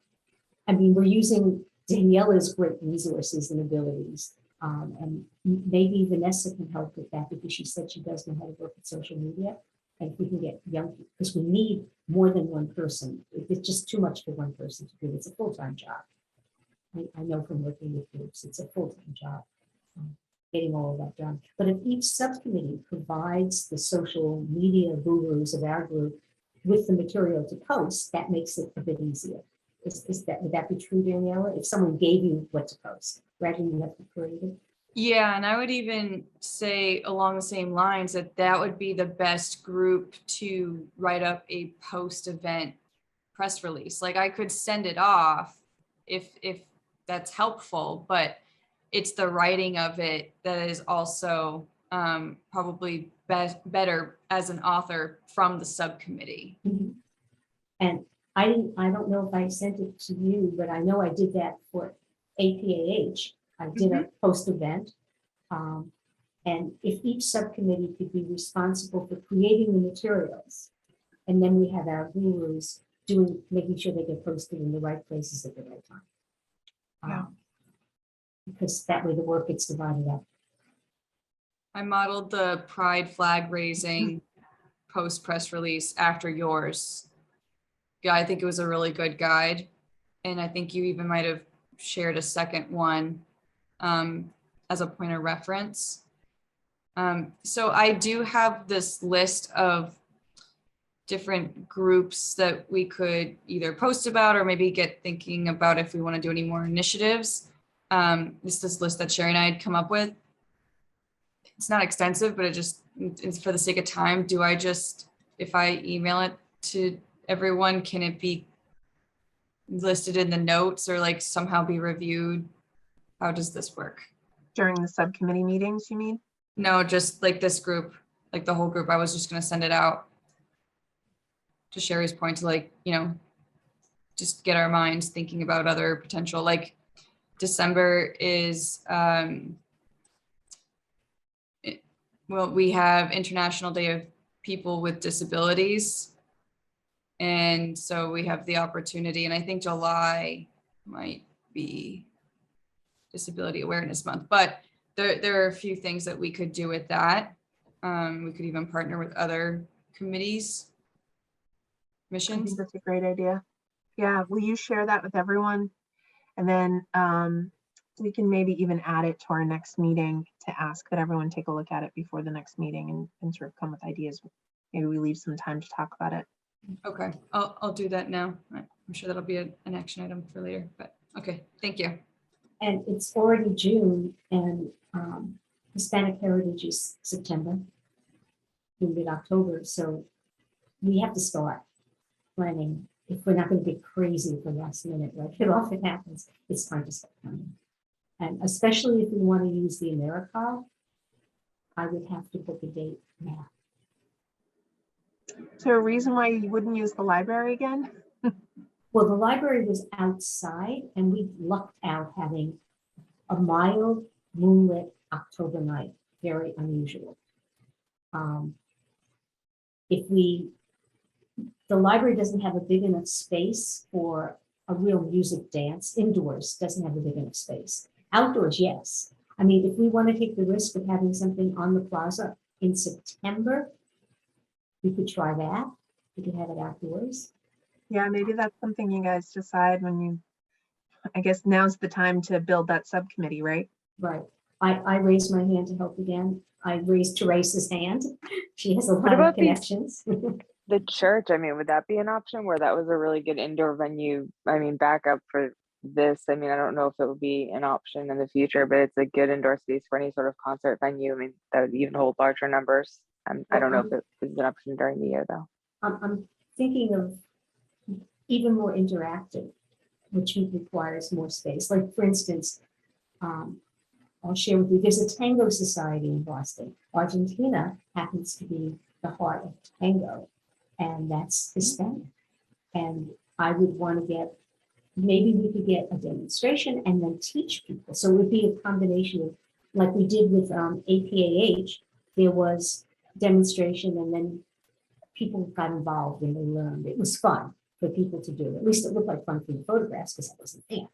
we're using Daniela's great resources and abilities. And maybe Vanessa can help with that, because she said she does know how to work with social media. And if we can get young people, because we need more than one person. It's just too much for one person to do. It's a full-time job. I know from working with groups, it's a full-time job, getting all of that done. But if each subcommittee provides the social media gurus of our group with the material to post, that makes it a bit easier. Would that be true, Daniela? If someone gave you what to post, rather than you have to create it? Yeah, and I would even say along the same lines that would be the best group to write up a post-event press release. I could send it off if that's helpful, but it's the writing of it that is also probably better as an author from the subcommittee. Mm-hmm. And I don't know if I sent it to you, but I know I did that for APAH. I did a post event. And if each subcommittee could be responsible for creating the materials, and then we have our gurus making sure they get posted in the right places at the right time. Yeah. Because that way the work gets divided up. I modeled the pride flag raising post press release after yours. Yeah, I think it was a really good guide. And I think you even might have shared a second one as a point of reference. So I do have this list of different groups that we could either post about or maybe get thinking about if we want to do any more initiatives. This list that Sherry and I had come up with. It's not extensive, but it's for the sake of time. Do I just, if I email it to everyone, can it be listed in the notes or like somehow be reviewed? How does this work? During the subcommittee meetings, you mean? No, just like this group, like the whole group. I was just going to send it out. To Sherry's point, to like, just get our minds thinking about other potential, like December is, well, we have International Day of People with Disabilities. And so we have the opportunity, and I think July might be Disability Awareness Month, but there are a few things that we could do with that. We could even partner with other committees. I Missions. think that's a great idea. Yeah, will you share that with everyone? And then we can maybe even add it to our next meeting to ask that everyone take a look at it before the next meeting and sort of come with ideas. Maybe we leave some time to talk about it. Okay, I'll do that now. I'm sure that'll be an action item for later, but okay, thank you. And it's already June, and Hispanic Heritage is September, in mid-October, so we have to start planning. If we're not going to get crazy at the last minute, like it often happens, it's time to start planning. And especially if we want to use the AmeriCorps, I would have to book a date now. Is there a reason why you wouldn't use the library again? Well, the library was outside, and we lucked out having a mild moonlit October night, very unusual. The library doesn't have a big enough space for a real music dance. Indoors doesn't have a big enough space. Outdoors, yes. I mean, if we want to take the risk of having something on the plaza in September, we could try that. We could have it outdoors. Yeah, maybe that's something you guys decide when you, I guess now's the time to build that subcommittee, right? Right. I raised my hand to help again. I raised Teresa's hand. She has a What lot of about connections. the church? I mean, would that be an option where that was a really good indoor venue? I mean, backup for this. I mean, I don't know if it would be an option in the future, but it's a good indoor space for any sort of concert venue. I mean, that would even hold larger numbers. I don't know if it is an option during the year though. I'm thinking of even more interactive, which requires more space. Like, for instance, I'll share with you, there's a tango society in Boston. Argentina happens to be the heart of tango, and that's Hispanic. And I would want to get, maybe we could get a demonstration and then teach people. So it would be a combination of, like we did with APAH, there was demonstration and then people got involved and they learned. It was fun for people to do. At least it looked like fun for the photographs because I wasn't there.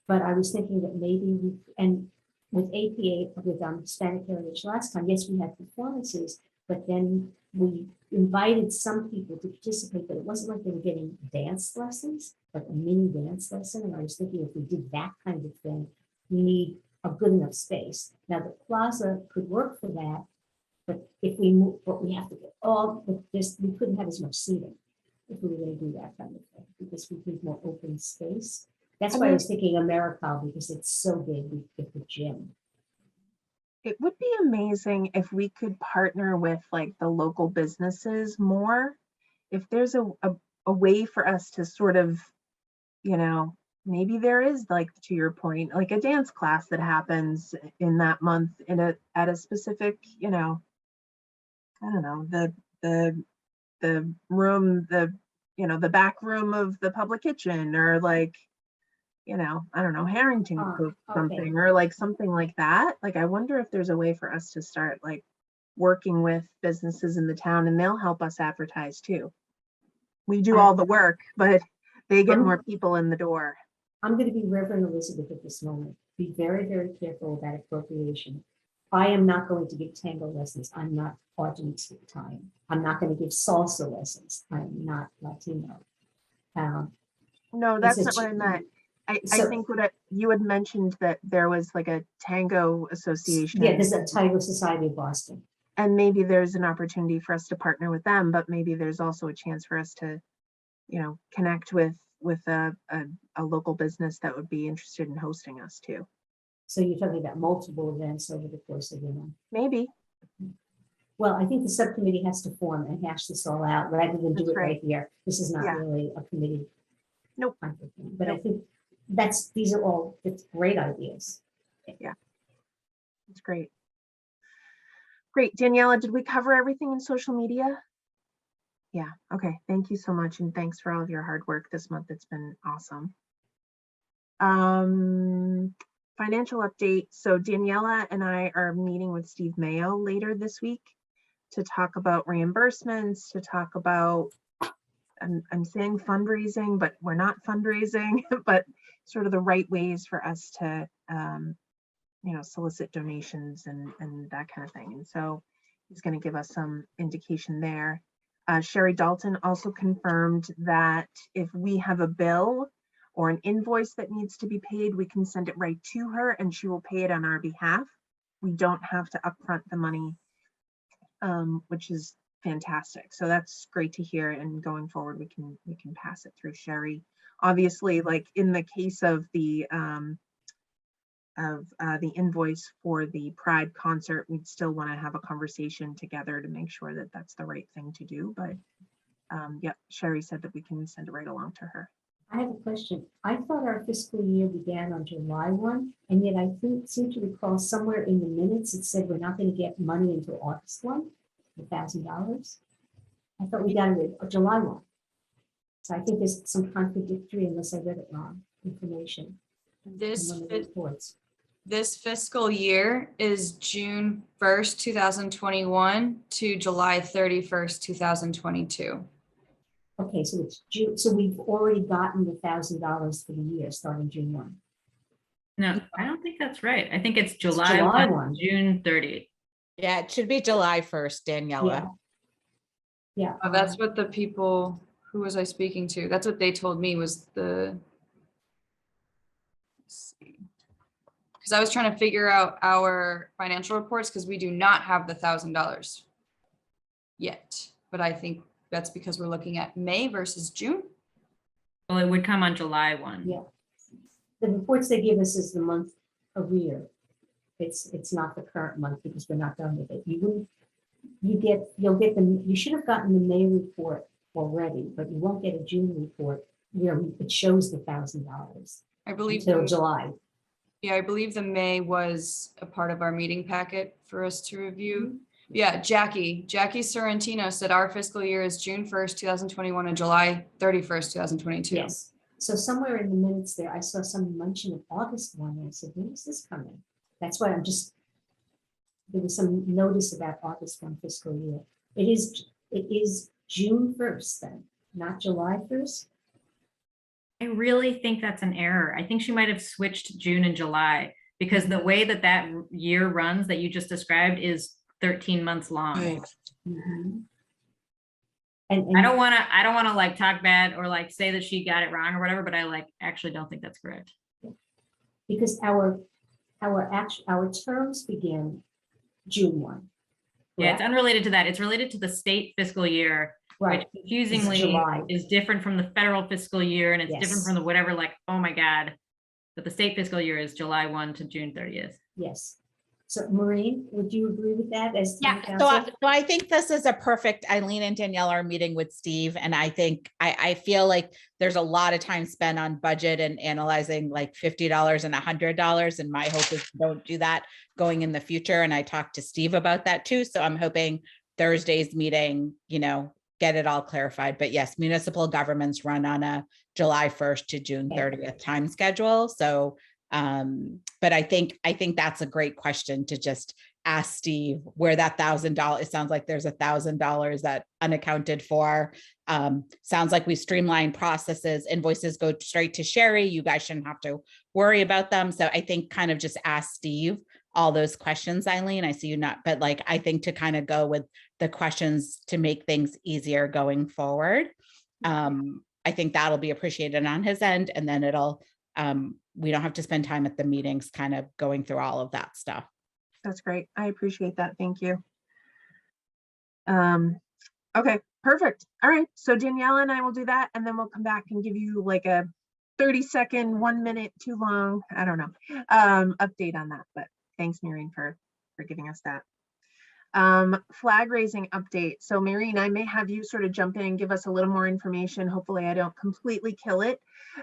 But I was thinking that maybe we, and with APA, with Hispanic Heritage last time, yes, we had performances, but then we invited some people to participate, but it wasn't like they were getting dance lessons, like a mini dance lesson. And I was thinking if we did that kind of thing, we need a good enough space. Now the plaza could work for that, but if we move, but we have to get all, we couldn't have as much seating if we were going to do that kind of thing, because we need more open space. That's why I was thinking AmeriCorps, because it's so big, we get the gym. It would be amazing if we could partner with like the local businesses more. If there's a way for us to sort of, maybe there is, like, to your point, like a dance class that happens in that month at a specific, I don't know, the room, the back room of the public kitchen, or like, I don't know, Harrington cook something, or like something like that. Like, I wonder if there's a way for us to start like working with businesses in the town, and they'll help us advertise too. We do all the work, but they get more people in the door. I'm going to be Reverend Elizabeth at this moment. Be very, very careful about appropriation. I am not going to give tango lessons. I'm not Argentine. I'm not going to give salsa lessons. I'm not Latino. No, It's that's a not what I ch- meant. I so- think you had mentioned that there was like a tango association. Yeah, there's a Tango Society of Boston. And maybe there's an opportunity for us to partner with them, but maybe there's also a chance for us to, connect with a local business that would be interested in hosting us too. So you're talking about multiple events over the course of the month. Maybe. Well, I think the subcommittee has to form and hash this all out rather than do That's it right right. here. This is not Yeah. really a committee. Nope. Kind of thing. But I Nope. think these are all great ideas. It's great. Great. Daniela, did we cover everything in social media? Yeah. Okay. Thank you so much. And thanks for all of your hard work this month. It's been awesome. Financial update. So Daniela and I are meeting with Steve Mayo later this week to talk about reimbursements, to talk about, I'm saying fundraising, but we're not fundraising, but sort of the right ways for us to, solicit donations and that kind of thing. And so he's going to give us some indication there. Sherry Dalton also confirmed that if we have a bill or an invoice that needs to be paid, we can send it right to her and she will pay it on our behalf. We don't have to upfront the money, which is fantastic. So that's great to hear. And going forward, we can pass it through Sherry. Obviously, like in the case of the invoice for the Pride concert, we'd still want to have a conversation together to make sure that that's the right thing to do. But yeah, Sherry said that we can send it right along to her. I have a question. I thought our fiscal year began on July 1, and yet I seem to recall somewhere in the minutes it said we're not going to get money until August 1, $1,000. I thought we got it on July 1. So I think there's some contradictory, unless I read it wrong, information in one of the reports. This fiscal year is June 1st, 2021 to July 31st, 2022. Okay, so it's June. So we've already gotten the $1,000 for the year starting June 1. No, I don't think that's right. I think it's July July 1. 1, June 30th. Yeah, it should be July 1st, Daniela. Yeah. Oh, that's what the people, who was I speaking to? That's what they told me was the. Because I was trying to figure out our financial reports because we do not have the $1,000 yet. But I think that's because we're looking at May versus June. Well, it would come on July 1. Yeah. The reports they give us is the month arrear. It's not the current month because we're not done with it. You should have gotten the May report already, but you won't get a June report where it shows the $1,000 I believe. until July. Yeah, I believe the May was a part of our meeting packet for us to review. Yeah, Jackie Sorrentino said our fiscal year is June 1st, 2021 and July 31st, 2022. Yes. So somewhere in the minutes there, I saw some mention of August 1. And I said, when is this coming? That's why there was some notice about August 1 fiscal year. It is June 1st then, not July 1st. I really think that's an error. I think she might have switched June and July because the way that year runs that you just described is 13 months long. Right. Mhm. I don't want to like talk bad or like say that she got it wrong or whatever, but I actually don't think that's correct. Because our terms begin June 1. Yeah, it's correct? unrelated to that. It's related to the state fiscal year, Right. which confusingly July. is different from the federal fiscal year and it's different Yes. from the whatever, like, oh my God. But the state fiscal year is July 1 to June 30th. Yes. So Maureen, would you agree with that as town Yeah, so council? I think this is a perfect, Eileen and Danielle are meeting with Steve, and I think, I feel like there's a lot of time spent on budget and analyzing like $50 and $100, and my hope is don't do that going in the future, and I talked to Steve about that too, so I'm hoping Thursday's meeting, get it all clarified, but yes, municipal governments run on a July 1st to June 30th time schedule, so but I think that's a great question to just ask Steve where that $1,000, it sounds like there's $1,000 that unaccounted for. Sounds like we streamlined processes, invoices go straight to Sherry. You guys shouldn't have to worry about them. So I think kind of just ask Steve all those questions, Eileen. I see you not, but like, I think to kind of go with the questions to make things easier going forward. I think that'll be appreciated on his end, and then it'll, we don't have to spend time at the meetings kind of going through all of that stuff. That's great. I appreciate that. Thank you. Okay, perfect. All right. So Danielle and I will do that, and then we'll come back and give you like a 30-second, 1 minute too long, I don't know, update on that. But thanks, Maureen, for giving us that. Flag raising update. So Maureen, I may have you sort of jump in and give us a little more information. Hopefully I don't completely kill it.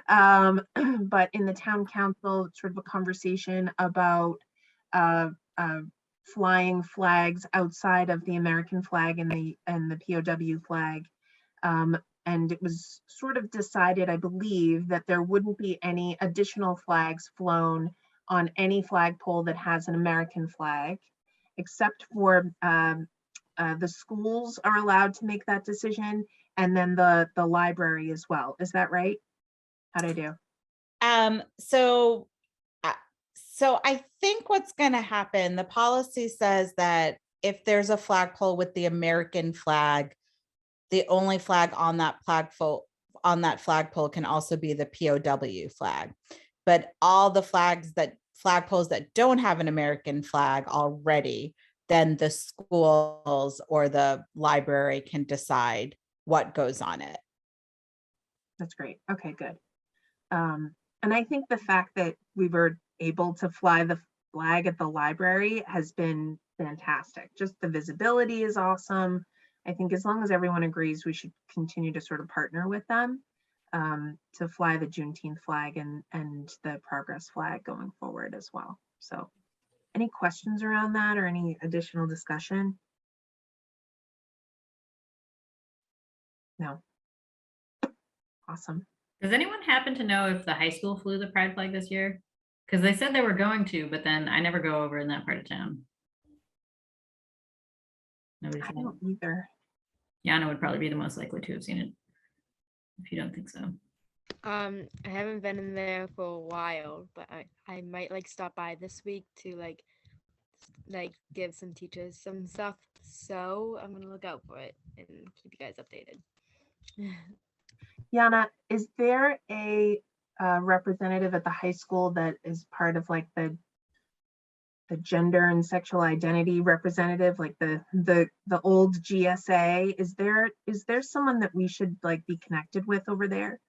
But in the town council, sort of a conversation about flying flags outside of the American flag and the POW flag. And it was sort of decided, I believe, that there wouldn't be any additional flags flown on any flagpole that has an American flag, except for the schools are allowed to make that decision, and then the library as well. Is that right? How'd I do? So I think what's going to happen, the policy says that if there's a flagpole with the American flag, the only flag on that flagpole can also be the POW flag. But all the flagpoles that don't have an American flag already, then the schools or the library can decide what goes on it. That's great. Okay, good. And I think the fact that we were able to fly the flag at the library has been fantastic. Just the visibility is awesome. I think as long as everyone agrees, we should continue to sort of partner with them to fly the Juneteenth flag and the progress flag going forward as well. So any questions around that or any additional discussion? No. Awesome. Does anyone happen to know if the high school flew the pride flag this year? Because they said they were going to, but then I never go over in that part of town. Nobody I said. don't either. Yana would probably be the most likely to have seen it, if you don't think so. I haven't been in there for a while, but I might like stop by this week to like give some teachers some stuff. So I'm gonna look out for it and keep you guys updated. Yana, is there a representative at the high school that is part of like the gender and sexual identity representative, like the old GSA? Is there someone that we should like be connected with over there?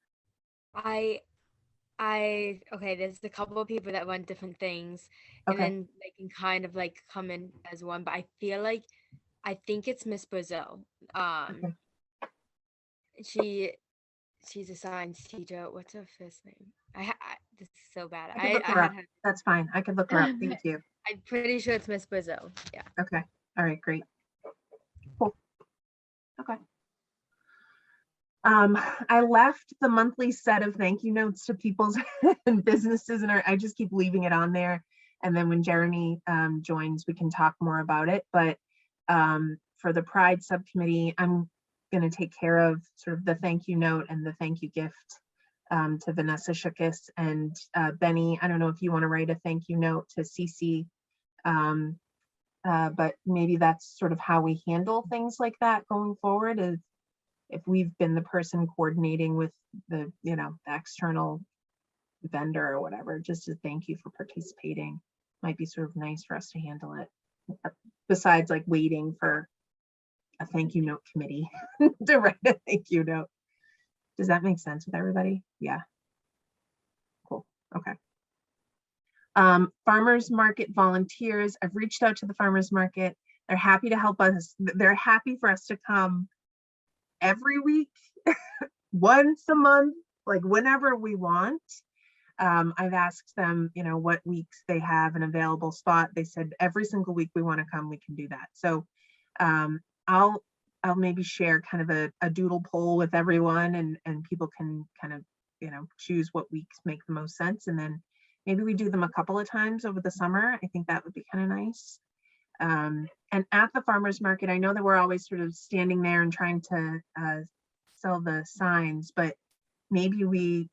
Okay, there's a couple of people that run different things, and Okay. then they can kind of like come in as one, but I think it's Miss Brazil. Okay. She's a science teacher. What's her first name? This is so bad. I could look her up. That's fine. I could look her up. Thank you. I'm pretty sure it's Miss Brazil. Yeah. Okay. All right, great. Cool. Okay. I left the monthly set of thank you notes to people's and businesses, and I just keep leaving it on there. And then when Jeremy joins, we can talk more about it. But for the Pride subcommittee, I'm going to take care of sort of the thank you note and the thank you gift to Vanessa Shukis and Benny. I don't know if you want to write a thank you note to Cece, but maybe that's sort of how we handle things like that going forward. Is if we've been the person coordinating with the, the external vendor or whatever, just to thank you for participating, might be sort of nice for us to handle it. Besides like waiting for a thank you note committee to write a thank you note. Does that make sense with everybody? Yeah. Cool. Okay. Farmers market volunteers. I've reached out to the farmers market. They're happy to help us. They're happy for us to come every week, once a month, like whenever we want. I've asked them, what weeks they have an available spot. They said every single week we want to come, we can do that. So I'll maybe share kind of a doodle poll with everyone, and people can kind of, choose what weeks make the most sense. And then maybe we do them a couple of times over the summer. I think that would be kind of nice. And at the farmers market, I know that we're always sort of standing there and trying to sell the signs, but maybe we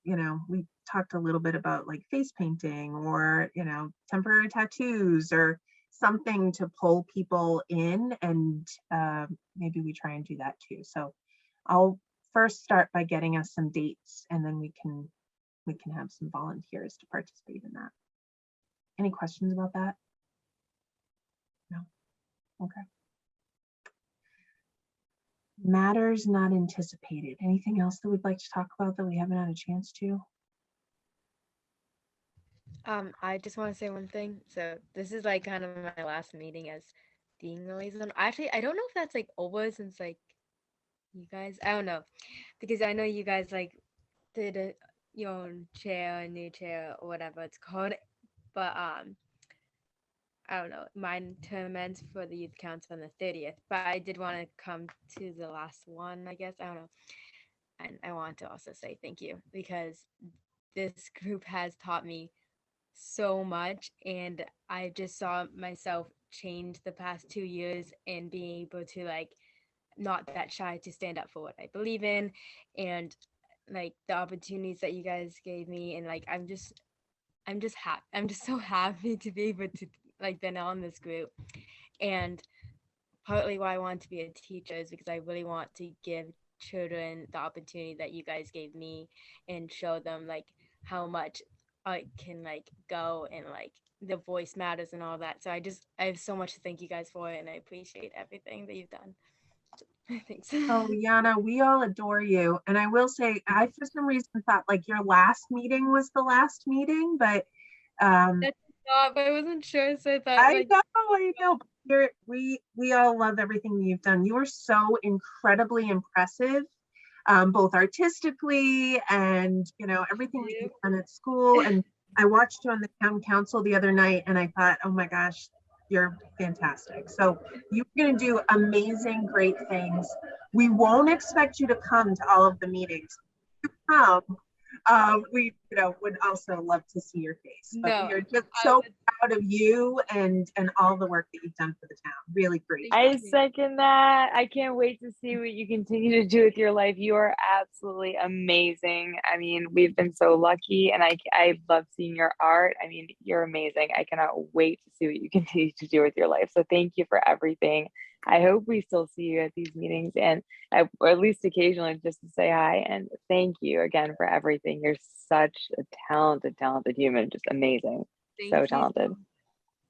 talked a little bit about like face painting or, you know, temporary tattoos or something to pull people in, and maybe we try and do that too. So I'll first start by getting us some dates, and then we can have some volunteers to participate in that. Any questions about that? No. Okay. Matters not anticipated. Anything else that we'd like to talk about that we haven't had a chance to? I just want to say one thing. So this is like kind of my last meeting as being the liaison. Actually, I don't know if that's like over since like you guys, I don't know, because I know you guys like did your own chair, a new chair, or whatever it's called. But I don't know. Mine term ends for the youth council on the 30th. But I did want to come to the last one, I guess. I don't know. And I want to also say thank you, because this group has taught me so much, and I just saw myself change the past 2 years and being able to like not that shy to stand up for what I believe in, and like the opportunities that you guys gave me, and like I'm just happy. I'm just so happy to be able to like been on this group. And partly why I want to be a teacher is because I really want to give children the opportunity that you guys gave me and show them like how much I can like go and like the voice matters and all that. So I have so much to thank you guys for, and I appreciate everything that you've done. Thanks. Oh, Yana, we all adore you. And I will say, I for some reason thought like your last meeting was the last meeting, but That's not, but I wasn't sure, so I thought I like know. We all love everything you've done. You are so incredibly impressive, both artistically and, you know, everything that you've done at school. And I watched you on the town council the other night, and I thought, oh my gosh, you're fantastic. So you're going to do amazing, great things. We won't expect you to come to all of the meetings. Come. We, you know, would also love to see your face. But No, we are just I so would- proud of you and all the work that you've done for the town. Really great. Thank I you. second that. I can't wait to see what you continue to do with your life. You are absolutely amazing. I mean, we've been so lucky, and I love seeing your art. I mean, you're amazing. I cannot wait to see what you continue to do with your life. So thank you for everything. I hope we still see you at these meetings, and or at least occasionally, just to say hi. And thank you again for everything. You're such a talented human, just amazing. Thank So you talented. much.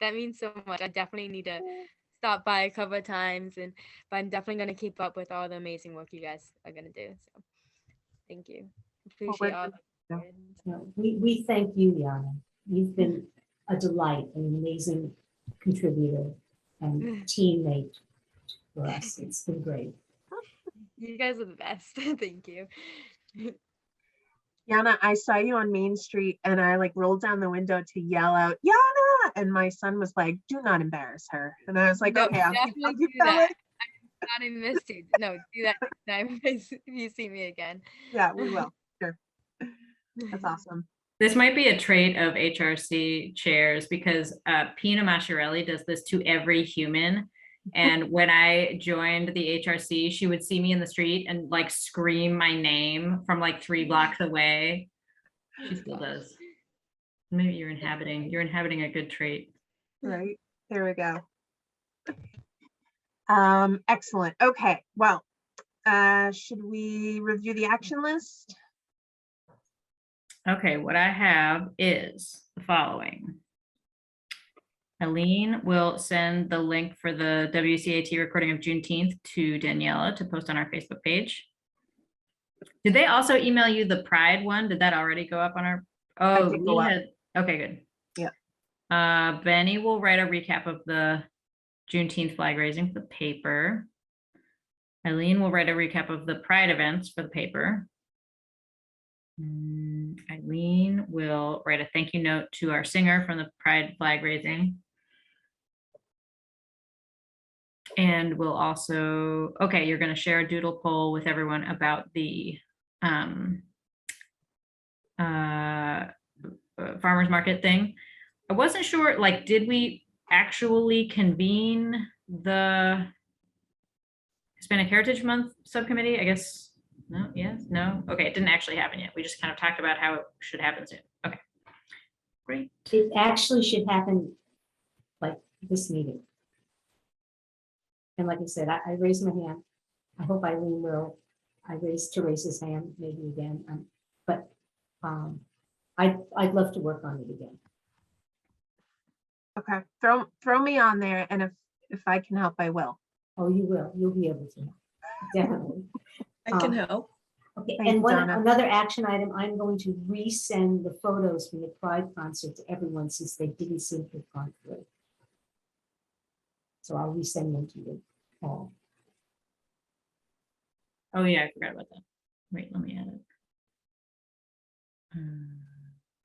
That means so much. I definitely need to stop by a couple of times, but I'm definitely going to keep up with all the amazing work you guys are going to do. So thank you. Well, Appreciate we're all. gonna- No, we thank you, Yana. You've been a delight, an amazing contributor and teammate for us. It's been great. You guys are the best. Thank you. Yana, I saw you on Main Street, and I like rolled down the window to yell out, Yana! And my son was like, do not embarrass her. And I was like, No, okay, I'll definitely keep do that. going. I missed it. No, do that next time if you see me again. Yeah, we will. Sure. That's awesome. This might be a trait of HRC chairs, because Pina Masciarelli does this to every human. And when I joined the HRC, she would see me in the street and like scream my name from like 3 blocks away. She still does. Maybe you're inhabiting a good trait. Right. There we go. Excellent. Okay. Well, should we review the action list? Okay, what I have is the following. Eileen will send the link for the WCAT recording of Juneteenth to Daniela to post on our Facebook page. Did they also email you the Pride one? Did that already go up on our? Oh, did we go up. had, okay, good. Yeah. Benny will write a recap of the Juneteenth flag raising for the paper. Eileen will write a recap of the Pride events for the paper. Eileen will write a thank you note to our singer from the Pride flag raising. And we'll also, okay, you're going to share a doodle poll with everyone about the farmers market thing. I wasn't sure, like, did we actually convene the Hispanic Heritage Month subcommittee? I guess No, yes, no. Okay, it didn't actually happen yet. We just kind of talked about how it should happen soon. Okay. Great. It actually should happen like this meeting. And like I said, I raised my hand. I hope Eileen will. I raised Teresa's hand maybe again. But I'd love to work on it again. Okay, throw me on there, and if I can help, I will. Oh, you will. You'll be able to. Definitely. I can help. Okay, Thanks, and Donna. another action item, I'm going to resend the photos from the Pride concert to everyone since they didn't seem to have gone through. So I'll resend them to you all. Oh yeah, I forgot about that. Wait, let me add it.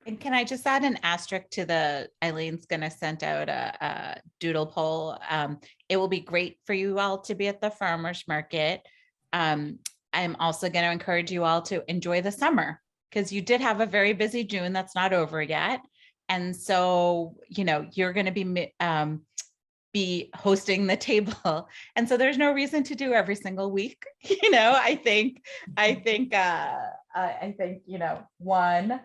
And can I just add an asterisk to the, Eileen's going to send out a doodle poll. It will be great for you all to be at the farmer's market. I'm also going to encourage you all to enjoy the summer because you did have a very busy June that's not over yet. And so, you know, you're going to be hosting the table. And so there's no reason to do every single week. You know, I think, you know, one,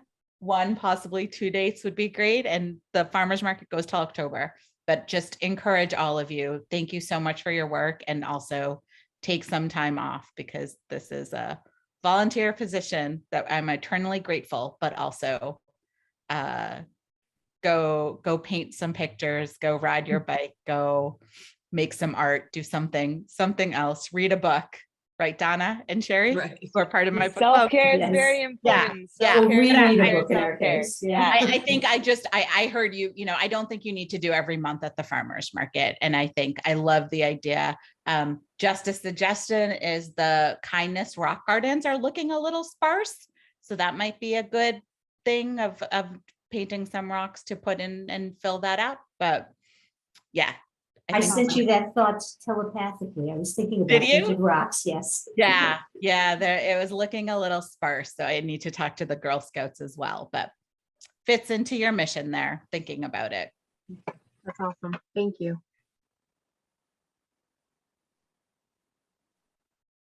possibly 2 dates would be great. And the farmer's market goes till October, but just encourage all of you. Thank you so much for your work, and also take some time off because this is a volunteer position that I'm eternally grateful, but also go paint some pictures, go ride your bike, go make some art, do something else, read a book, right, Donna and Sherry? Right. Who are part of my book club. Self-care is Yes. very Yeah, important. yeah. Well, Self-care we is read a very book in our self-care. case. Yeah. I think I heard you, you know, I don't think you need to do every month at the farmer's market. And I think I love the idea. Just a suggestion is the kindness rock gardens are looking a little sparse. So that might be a good thing of painting some rocks to put in and fill that out. But yeah. I think- sent you that thought telepathically. I was thinking about Did you? painted rocks, yes. Yeah, it was looking a little sparse. So I need to talk to the Girl Scouts as well, but fits into your mission there, thinking about it. That's awesome. Thank you.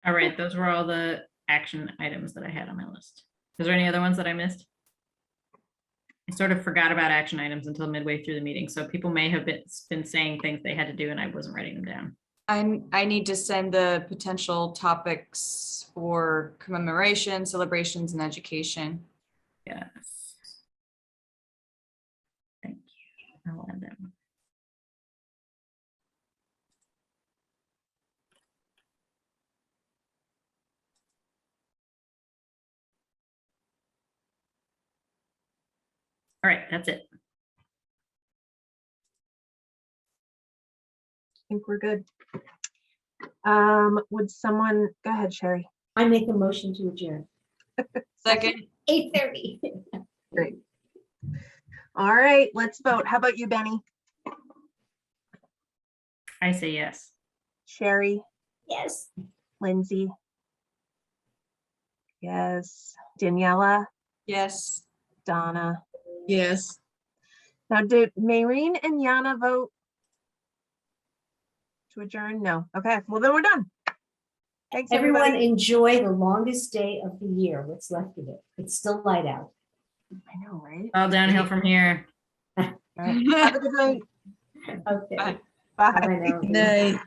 All right, those were all the action items that I had on my list. Is there any other ones that I missed? I sort of forgot about action items until midway through the meeting, so people may have been saying things they had to do and I wasn't writing them down. I need to send the potential topics for commemoration, celebrations, and education. Yes. Thank you. I'll add that one. All right, that's it. I think we're good. Would someone, go ahead, Sherry. I make a motion to adjourn. Second, 8:30. Great. All right, let's vote. How about you, Benny? I say yes. Sherry, Yes. Lindsay? Yes. Daniela, yes. Donna? Yes. Now, did Maureen and Yana vote to adjourn? No. Okay, well then we're done. Thanks, Everyone everybody. enjoy the longest day of the year, what's left of it. It's still light out. I know, right? All downhill from here. All right. Have a good night. Okay. Bye. Bye. Bye now. Good night.